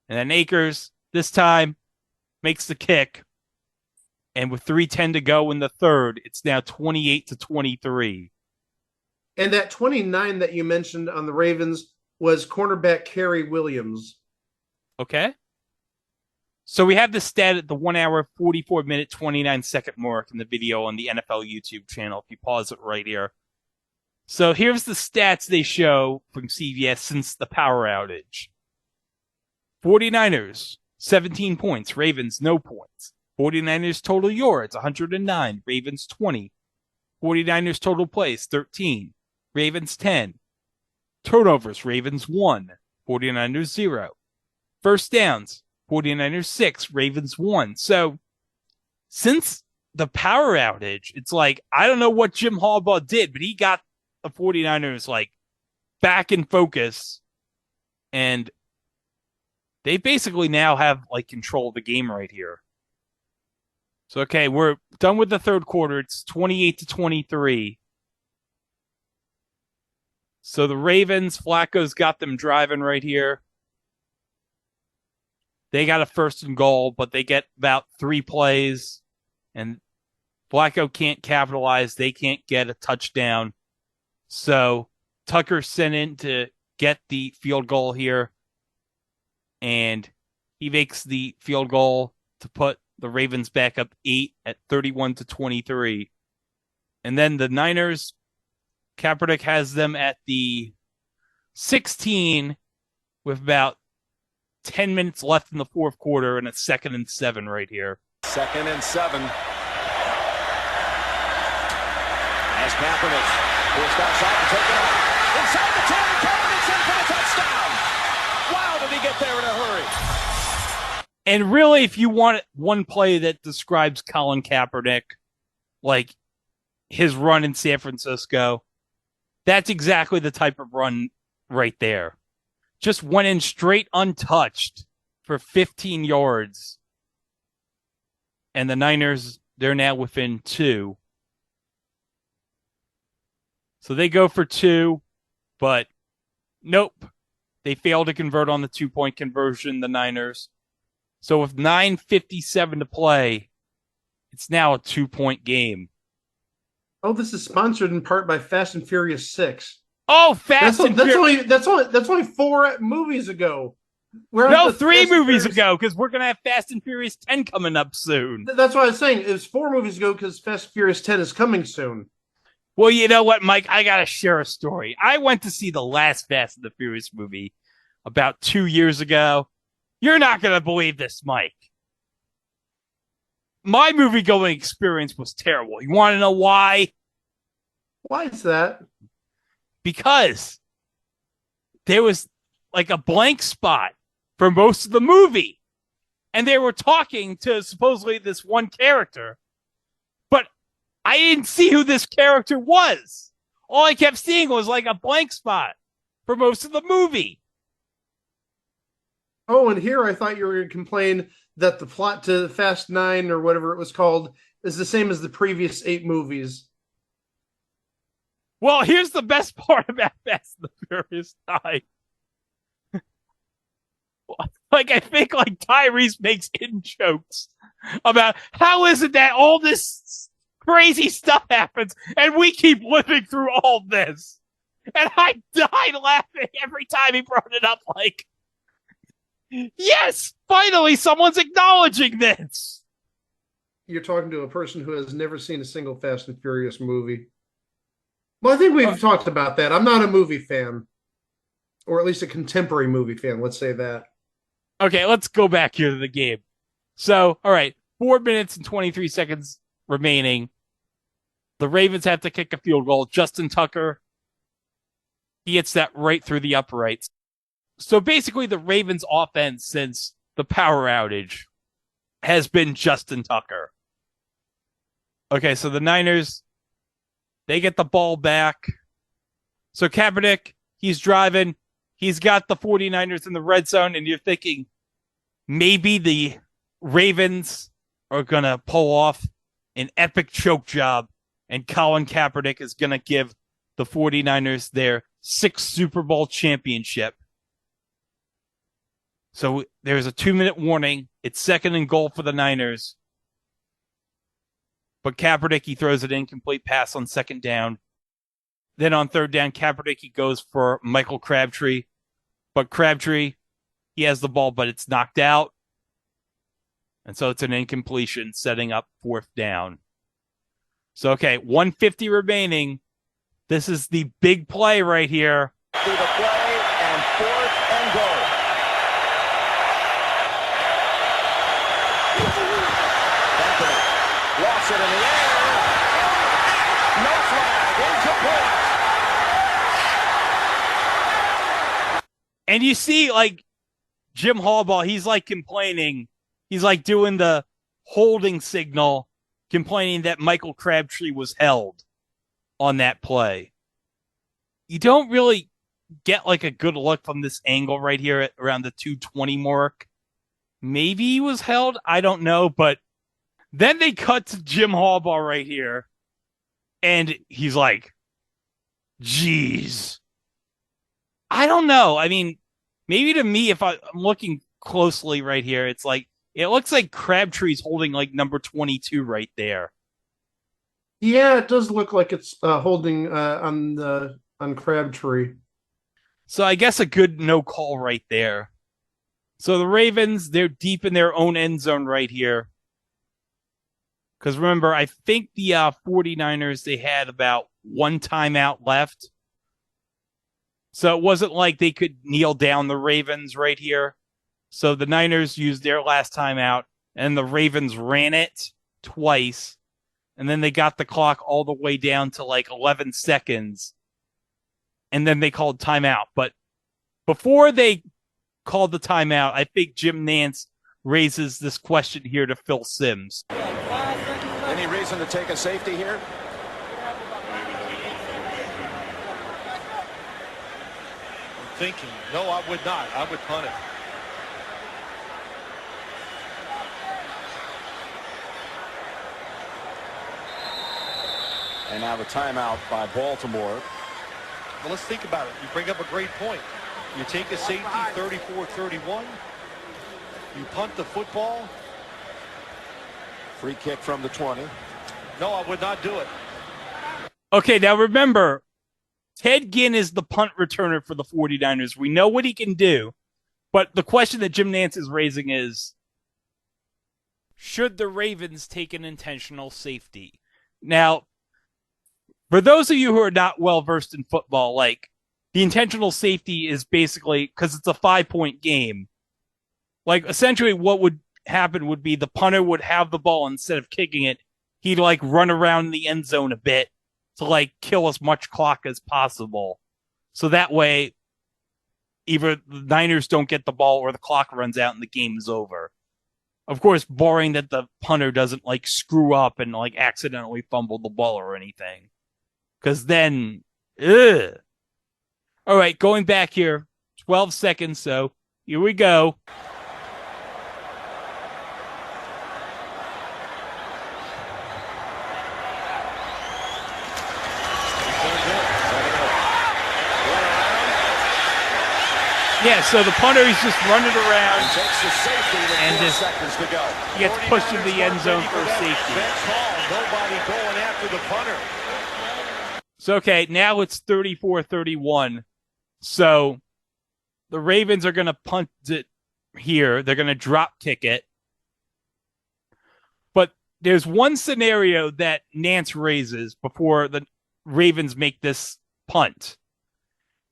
And then Akers, this time, makes the kick. And with 3:10 to go in the 3rd, it's now 28-23. And that 29 that you mentioned on the Ravens was cornerback Kerry Williams. Okay. So we have the stat at the 1 hour, 44 minute, 29 second mark in the video on the NFL YouTube channel. If you pause it right here. So here's the stats they show from CVS since the power outage. 49ers, 17 points. Ravens, no points. 49ers total yards, 109. Ravens, 20. 49ers total plays, 13. Ravens, 10. Turnovers, Ravens, 1. 49ers, 0. First downs, 49ers, 6. Ravens, 1. So, since the power outage, it's like, I don't know what Jim Harbaugh did, but he got the 49ers, like, back in focus. And they basically now have, like, control of the game right here. So, okay, we're done with the 3rd quarter. It's 28-23. So the Ravens, Flacco's got them driving right here. They got a 1st and goal, but they get about 3 plays. And Flacco can't capitalize. They can't get a touchdown. So Tucker sent in to get the field goal here. And he makes the field goal to put the Ravens back up 8 at 31-23. And then the Niners, Kaepernick has them at the 16 with about 10 minutes left in the 4th quarter and a 2nd and 7 right here. 2nd and 7. As Kaepernick forced outside and taken off. Inside the 10, Kaepernick's in for the touchdown. Wow, did he get there in a hurry? And really, if you want one play that describes Colin Kaepernick, like his run in San Francisco, that's exactly the type of run right there. Just went in straight untouched for 15 yards. And the Niners, they're now within 2. So they go for 2, but nope. They fail to convert on the 2-point conversion, the Niners. So with 9:57 to play, it's now a 2-point game. Oh, this is sponsored in part by Fast and Furious 6. Oh, That's only 4 movies ago. No, 3 movies ago, because we're going to have Fast and Furious 10 coming up soon. That's what I was saying. It was 4 movies ago because Fast and Furious 10 is coming soon. Well, you know what, Mike? I got to share a story. I went to see the last Fast and the Furious movie about 2 years ago. You're not going to believe this, Mike. My movie-going experience was terrible. You want to know why? Why is that? Because there was like a blank spot for most of the movie. And they were talking to supposedly this one character. But I didn't see who this character was. All I kept seeing was like a blank spot for most of the movie. Oh, and here I thought you were going to complain that the plot to Fast 9 or whatever it was called is the same as the previous 8 movies. Well, here's the best part about Fast and the Furious 9. Like, I think, like, Tyrese makes in jokes about how is it that all this crazy stuff happens and we keep living through all this. And I died laughing every time he brought it up. Like, yes, finally someone's acknowledging this. You're talking to a person who has never seen a single Fast and Furious movie. Well, I think we've talked about that. I'm not a movie fan, or at least a contemporary movie fan. Let's say that. Okay, let's go back here to the game. So, all right, 4 minutes and 23 seconds remaining. The Ravens have to kick a field goal. Justin Tucker, he hits that right through the uprights. So basically, the Ravens' offense since the power outage has been Justin Tucker. Okay, so the Niners, they get the ball back. So Kaepernick, he's driving. He's got the 49ers in the red zone, and you're thinking maybe the Ravens are going to pull off an epic choke job, and Colin Kaepernick is going to give the 49ers their 6th Super Bowl championship. So there's a 2-minute warning. It's 2nd and goal for the Niners. But Kaepernick, he throws an incomplete pass on 2nd down. Then on 3rd down, Kaepernick, he goes for Michael Crabtree. But Crabtree, he has the ball, but it's knocked out. And so it's an incompletion, setting up 4th down. So, okay, 150 remaining. This is the big play right here. Through the play and 4th and goal. Kaepernick lost it in the air. No flag, incomplete. And you see, like, Jim Harbaugh, he's, like, complaining. He's, like, doing the holding signal, complaining that Michael Crabtree was held on that play. You don't really get, like, a good look from this angle right here at around the 220 mark. Maybe he was held. I don't know. But then they cut to Jim Harbaugh right here. And he's like, geez. I don't know. I mean, maybe to me, if I'm looking closely right here, it's like, it looks like Crabtree's holding like number 22 right there. Yeah, it does look like it's holding on Crabtree. So I guess a good no call right there. So the Ravens, they're deep in their own end zone right here. Because remember, I think the 49ers, they had about 1 timeout left. So it wasn't like they could kneel down the Ravens right here. So the Niners used their last timeout, and the Ravens ran it twice. And then they got the clock all the way down to like 11 seconds. And then they called timeout. But before they called the timeout, I think Jim Nantz raises this question here to Phil Simms. Any reason to take a safety here? I'm thinking, no, I would not. I would punt it. And now the timeout by Baltimore. Well, let's think about it. You bring up a great point. You take a safety 34-31. You punt the football. Free kick from the 20. No, I would not do it. Okay, now remember, Ted Ginn is the punt returner for the 49ers. We know what he can do. But the question that Jim Nantz is raising is, should the Ravens take an intentional safety? Now, for those of you who are not well-versed in football, like, the intentional safety is basically, because it's a 5-point game, like, essentially what would happen would be the punter would have the ball, instead of kicking it, he'd, like, run around the end zone a bit to, like, kill as much clock as possible. So that way, either the Niners don't get the ball or the clock runs out and the game is over. Of course, barring that the punter doesn't, like, screw up and, like, accidentally fumble the ball or anything. Because then, ugh. All right, going back here, 12 seconds, so here we go. Yeah, so the punter is just running around And takes the safety with and 4 just seconds to go. gets pushed into the end zone for a safety. Bench ball, nobody going after the punter. So, okay, now it's 34-31. So the Ravens are going to punt it here. They're going to drop kick it. But there's one scenario that Nance raises before the Ravens make this punt.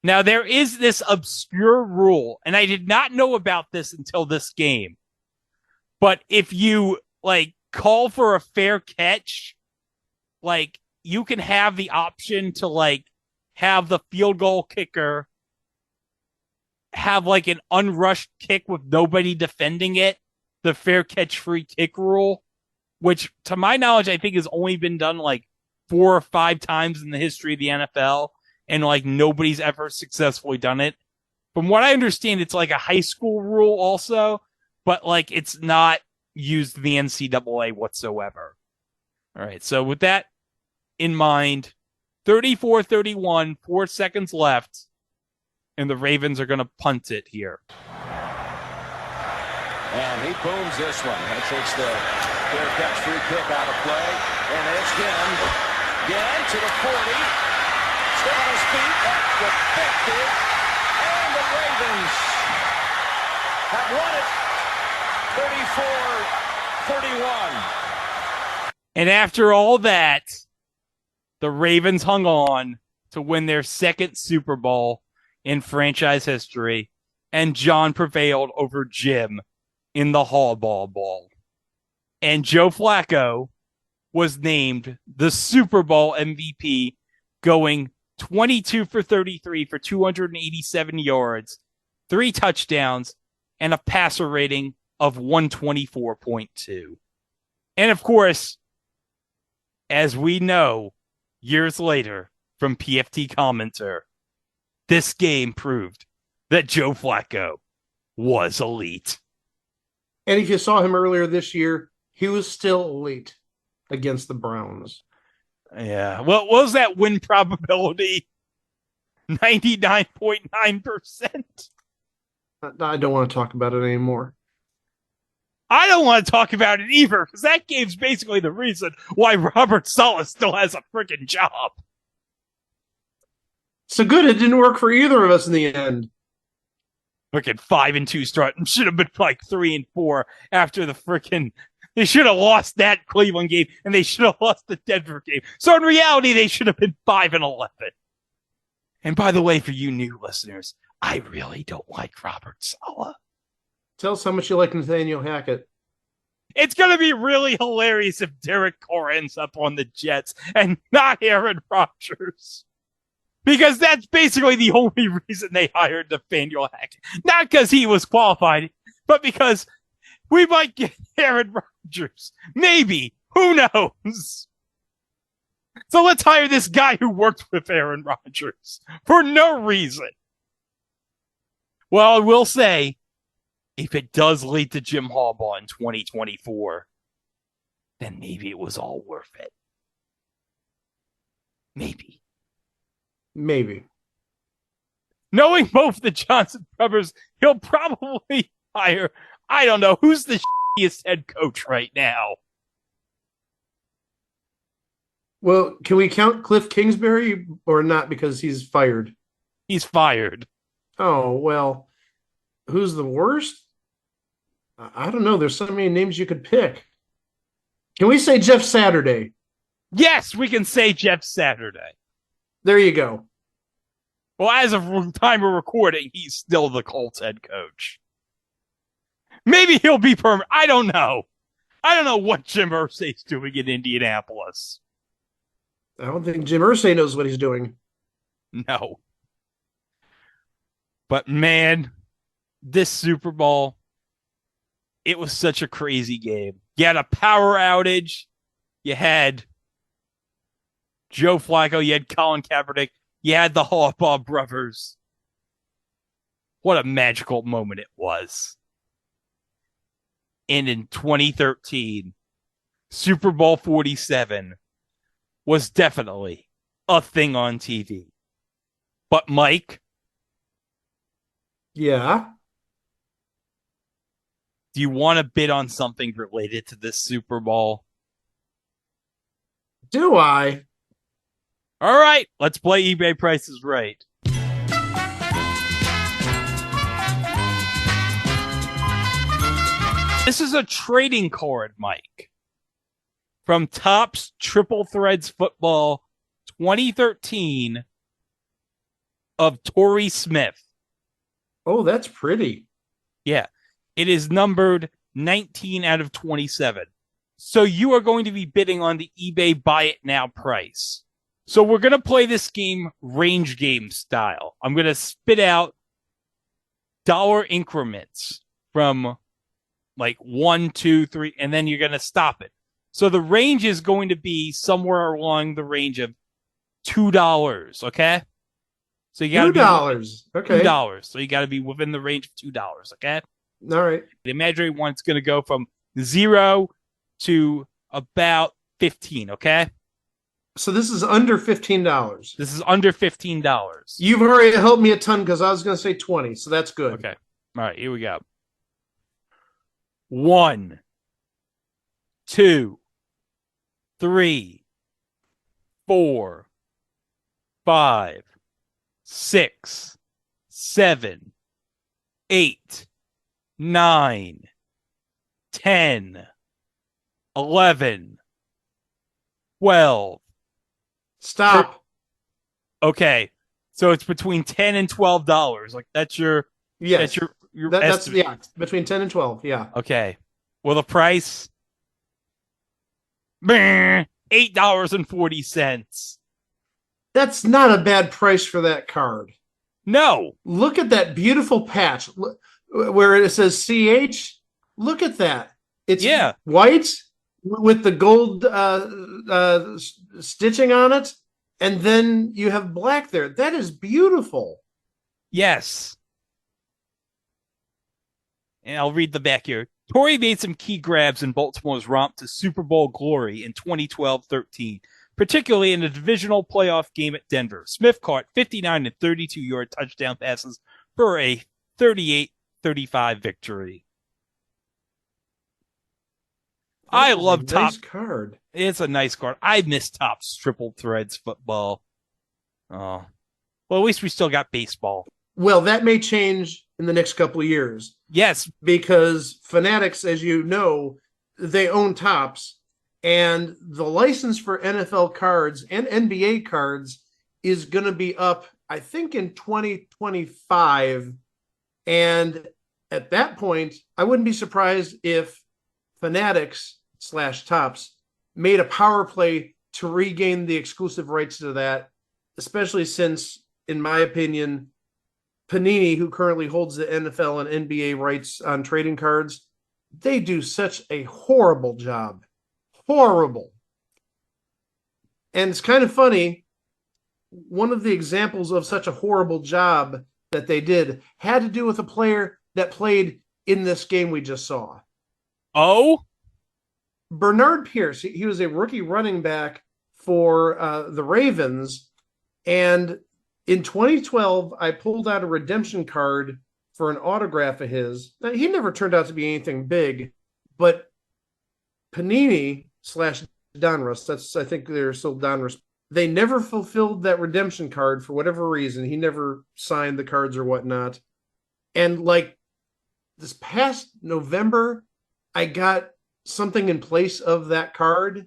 Now, there is this obscure rule, and I did not know about this until this game. But if you, call for a fair catch, you can have the option to, have the field goal kicker have, an unrushed kick with nobody defending it, the fair catch free kick rule, which, to my knowledge, I think has only been done, 4 or 5 times in the history of the NFL. And nobody's ever successfully done it. From what I understand, it's a high school rule also, but it's not used in the NCAA whatsoever. All right. So with that in mind, 34-31, 4 seconds left, and the Ravens are going to punt it here. And he booms this one. That takes the fair catch free kick out of play. And it's Ginn to the 40. Still on his feet at the 50, and the Ravens have won it 34-31. And after all that, the Ravens hung on to win their second Super Bowl in franchise history, and John prevailed over Jim in the HarBowl Bowl. And Joe Flacco was named the Super Bowl MVP, going 22 for 33 for 287 yards, 3 touchdowns, and a passer rating of 124.2. And of course, as we know, years later from PFT commenter, this game proved that Joe Flacco was elite. And if you saw him earlier this year, he was still elite against the Browns. Yeah. Well, what was that win probability? 99.9%. I don't want to talk about it anymore. I don't want to talk about it either, because that game's basically the reason why Robert Saleh still has a freaking job. So good, it didn't work for either of us in the end. Freaking 5-2 start. Should have been 3-4 after the freaking. They should have lost that Cleveland game, and they should have lost the Denver game. So in reality, they should have been 5-11. And by the way, for you new listeners, I really don't like Robert Saleh. Tell us how much you like Nathaniel Hackett. It's going to be really hilarious if Derek Carr ends up on the Jets and not Aaron Rodgers. Because that's basically the only reason they hired Nathaniel Hackett. Not because he was qualified, but because we might get Aaron Rodgers. Maybe. Who knows? So let's hire this guy who worked with Aaron Rodgers for no reason. Well, I will say, if it does lead to Jim Harbaugh in 2024, then maybe it was all worth it. Maybe. Knowing both the Johnson brothers, he'll probably hire, I don't know, who's the shittiest head coach right now? Well, can we count Cliff Kingsbury or not because he's fired? He's fired. Oh, well, who's the worst? I don't know. There's so many names you could pick. Can we say Jeff Saturday? Yes, we can say Jeff Saturday. There you go. Well, as of time of recording, he's still the Colts head coach. Maybe he'll be permanent. I don't know. I don't know what Jim Irsay's doing in Indianapolis. I don't think Jim Irsay knows what he's doing. No. But man, this Super Bowl, it was such a crazy game. You had a power outage. You had Joe Flacco. You had Colin Kaepernick. You had the Harbaugh brothers. What a magical moment it was. And in 2013, Super Bowl 47 was definitely a thing on TV. But Mike, Yeah. Do you want to bid on something related to this Super Bowl? Do I? All right, let's play eBay Price is Right. This is a trading card, Mike, from Topps Triple Threads Football 2013 of Torrey Smith. Oh, that's pretty. Yeah, it is numbered 19 out of 27. So you are going to be bidding on the eBay Buy It Now price. So we're going to play this game range game style. I'm going to spit out dollar increments from like 1, 2, 3, and then you're going to stop it. So the range is going to be somewhere along the range of $2, okay? So you got to be $2. Okay. $2. So you got to be within the range of $2, okay? All right. The imaginary one's going to go from 0 to about 15, okay? So this is under $15. This is under $15. You've already helped me a ton because I was going to say 20, so that's good. Okay. All right, here we go. 1, 2, 3, 4, 5, 6, 7, 8, 9, 10, 11, 12. Stop. Okay. So it's between $10 and $12. Like that's your Yes. that's your That's estimate. yeah, between 10 and 12. Yeah. Okay. Well, the price $8.40. That's not a bad price for that card. No. Look at that beautiful patch where it says CH. Look at that. It's white with the gold stitching on it, and then you have black there. That is beautiful. Yes. And I'll read the back here. Torrey made some key grabs in Baltimore's romp to Super Bowl glory in 2012-13, particularly in the divisional playoff game at Denver. Smith caught 59 and 32-yard touchdown passes for a 38-35 victory. I love Topps. Nice card. It's a nice card. I miss Topps Triple Threads football. Oh. Well, at least we still got baseball. Well, that may change in the next couple of years. Yes. Because Fanatics, as you know, they own Topps, and the license for NFL cards and NBA cards is going to be up, I think, in 2025. And at that point, I wouldn't be surprised if Fanatics/Topps made a power play to regain the exclusive rights to that, especially since, in my opinion, Panini, who currently holds the NFL and NBA rights on trading cards, they do such a horrible job. Horrible. And it's kind of funny. One of the examples of such a horrible job that they did had to do with a player that played in this game we just saw. Oh? Bernard Pierce. He was a rookie running back for the Ravens. And in 2012, I pulled out a redemption card for an autograph of his. Now, he never turned out to be anything big, but Panini/Donruss, I think they're still Donruss, they never fulfilled that redemption card for whatever reason. He never signed the cards or whatnot. And like this past November, I got something in place of that card,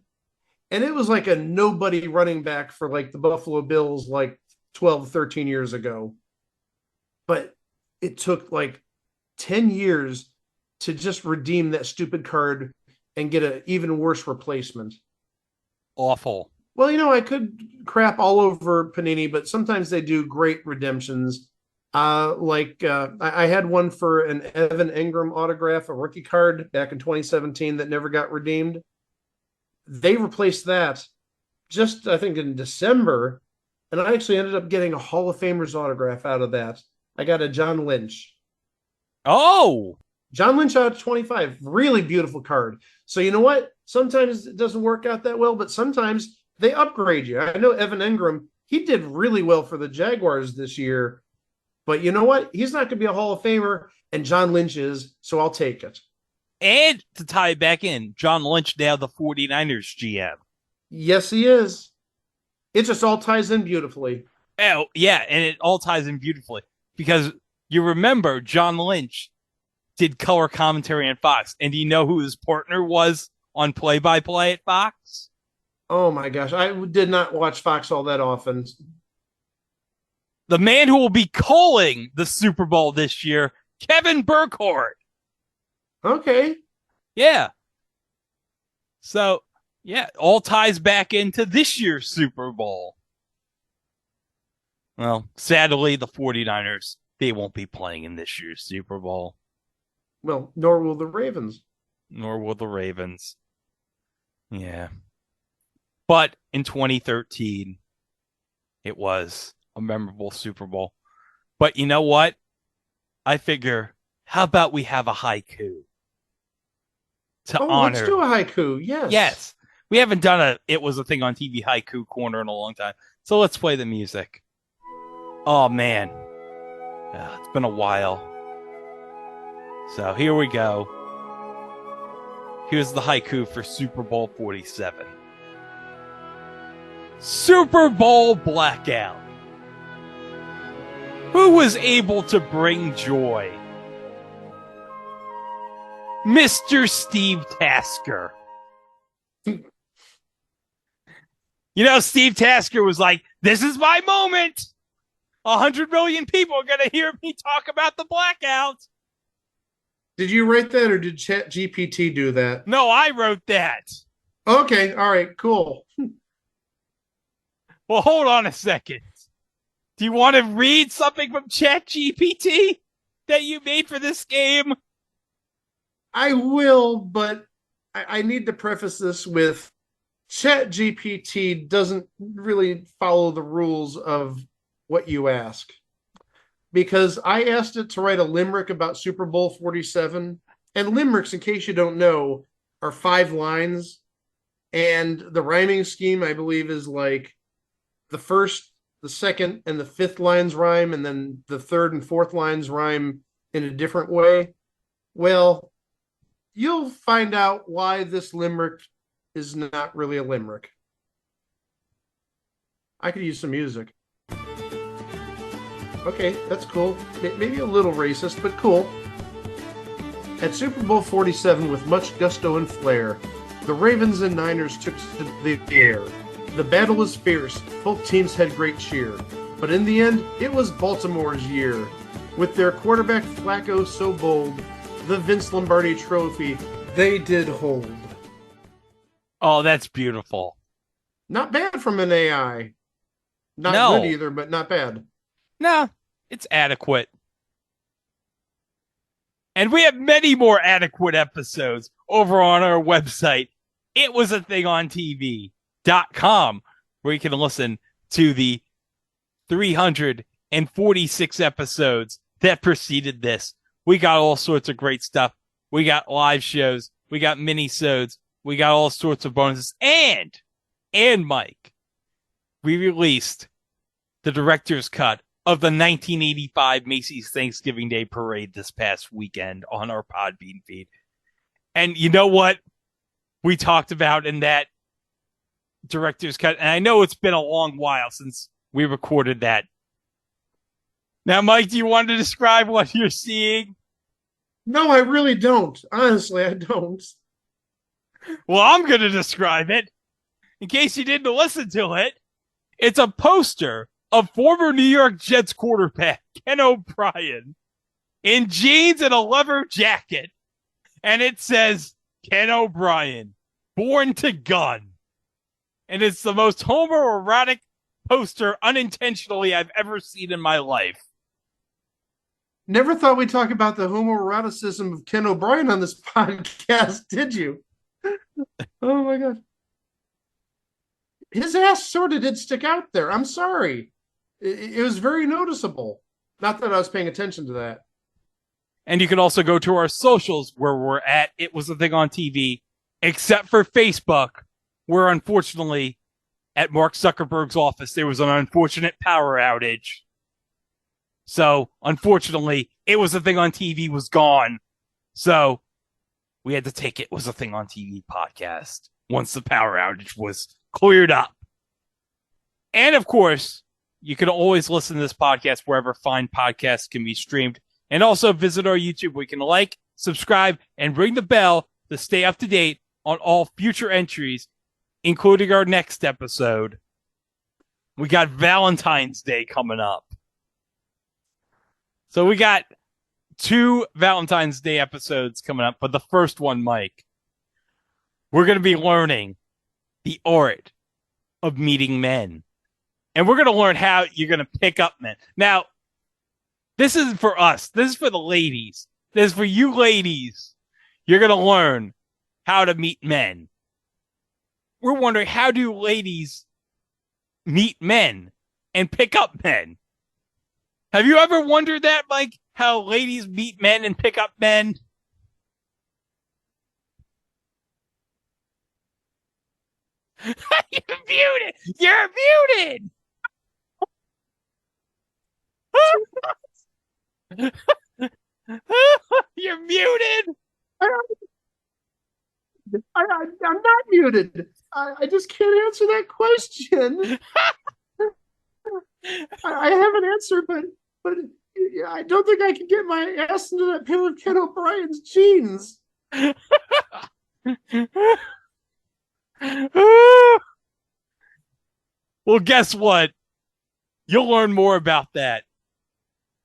and it was like a nobody running back for like the Buffalo Bills like 12, 13 years ago. But it took like 10 years to just redeem that stupid card and get an even worse replacement. Awful. Well, you know, I could crap all over Panini, but sometimes they do great redemptions. I had one for an Evan Engram autograph, a rookie card back in 2017 that never got redeemed. They replaced that just, I think, in December, and I actually ended up getting a Hall of Famer's autograph out of that. I got a John Lynch. Oh! John Lynch out of 25. Really beautiful card. So you know what? Sometimes it doesn't work out that well, but sometimes they upgrade you. I know Evan Engram, he did really well for the Jaguars this year, But you know what? He's not going to be a Hall of Famer, and John Lynch is, so I'll take it. And to tie it back in, John Lynch now the 49ers GM. Yes, he is. It just all ties in beautifully. Oh, yeah, and it all ties in beautifully. Because you remember John Lynch did color commentary on Fox. And do you know who his partner was on play-by-play at Fox? Oh, my gosh. I did not watch Fox all that often. The man who will be calling the Super Bowl this year, Kevin Burkhardt. Okay. Yeah. So, yeah, all ties back into this year's Super Bowl. Well, sadly, the 49ers, they won't be playing in this year's Super Bowl. Well, nor will the Ravens. Nor will the Ravens. Yeah. But in 2013, it was a memorable Super Bowl. But you know what? I figure, how about we have a haiku to honor? Let's do a haiku. Yes. Yes. We haven't done a It Was a Thing on TV haiku corner in a long time. So let's play the music. Oh, man. It's been a while. So here we go. Here's the haiku for Super Bowl 47. Super Bowl Blackout. Who was able to bring joy? Mr. Steve Tasker. You know, Steve Tasker was like, this is my moment. 100 million people are going to hear me talk about the blackout. Did you write that or did ChatGPT do that? No, I wrote that. Okay. All right. Cool. Well, hold on a second. Do you want to read something from ChatGPT that you made for this game? I will, but I need to preface this with ChatGPT doesn't really follow the rules of what you ask. Because I asked it to write a limerick about Super Bowl 47. And limericks, in case you don't know, are 5 lines. And the rhyming scheme, I believe, is like the first, the second, and the 5th lines rhyme, and then the 3rd and 4th lines rhyme in a different way. Well, you'll find out why this limerick is not really a limerick. I could use some music. Okay, that's cool. Maybe a little racist, but cool. At Super Bowl 47, with much gusto and flair, the Ravens and Niners took to the air. The battle was fierce, both teams had great cheer. But in the end, it was Baltimore's year. With their quarterback Flacco so bold, the Vince Lombardi trophy they did hold. Oh, that's beautiful. Not bad from an AI. Not good either, but not bad. No, it's adequate. And we have many more adequate episodes over on our website, itwasathingontv.com, where you can listen to the 346 episodes that preceded this. We got all sorts of great stuff. We got live shows. We got mini-sodes. We got all sorts of bonuses. And Mike, we released the director's cut of the 1985 Macy's Thanksgiving Day Parade this past weekend on our Podbean feed. And you know what we talked about in that director's cut? And I know it's been a long while since we recorded that. Now, Mike, do you want to describe what you're seeing? No, I really don't. Honestly, I don't. Well, I'm going to describe it. In case you didn't listen to it, it's a poster of former New York Jets quarterback Ken O'Brien in jeans and a leather jacket. And it says, Ken O'Brien, born to gun. And it's the most homoerotic poster unintentionally I've ever seen in my life. Never thought we'd talk about the homoeroticism of Ken O'Brien on this podcast, did you? Oh my God. His ass sort of did stick out there. I'm sorry. It was very noticeable. Not that I was paying attention to that. And you can also go to our socials where we're at It Was a Thing on TV, except for Facebook, where unfortunately at Mark Zuckerberg's office, there was an unfortunate power outage. So, unfortunately, It Was a Thing on TV was gone. So, we had to take It Was a Thing on TV podcast once the power outage was cleared up. And, of course, you can always listen to this podcast wherever fine podcasts can be streamed. And also visit our YouTube where you can like, subscribe, and ring the bell to stay up to date on all future entries, including our next episode. We got Valentine's Day coming up. So we got 2 Valentine's Day episodes coming up. But the first one, Mike, we're going to be learning the art of meeting men. And we're going to learn how you're going to pick up men. Now, this isn't for us. This is for the ladies. This is for you ladies. You're going to learn how to meet men. We're wondering, how do ladies meet men and pick up men? Have you ever wondered that, Mike? How ladies meet men and pick up men? You're muted! You're muted! You're muted! I'm not muted. I just can't answer that question. I have an answer, but I don't think I can get my ass into that pair of Ken O'Brien's jeans. Well, guess what? You'll learn more about that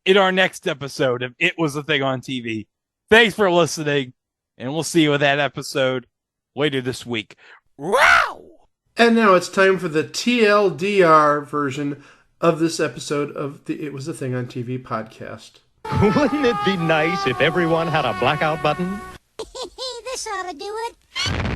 in our next episode of It Was a Thing on TV. Thanks for listening, and we'll see you with that episode later this week. Wow! And now it's time for the TLDR version of this episode of the It Was a Thing on TV podcast. Wouldn't it be nice if everyone had a blackout button? This ought to do it.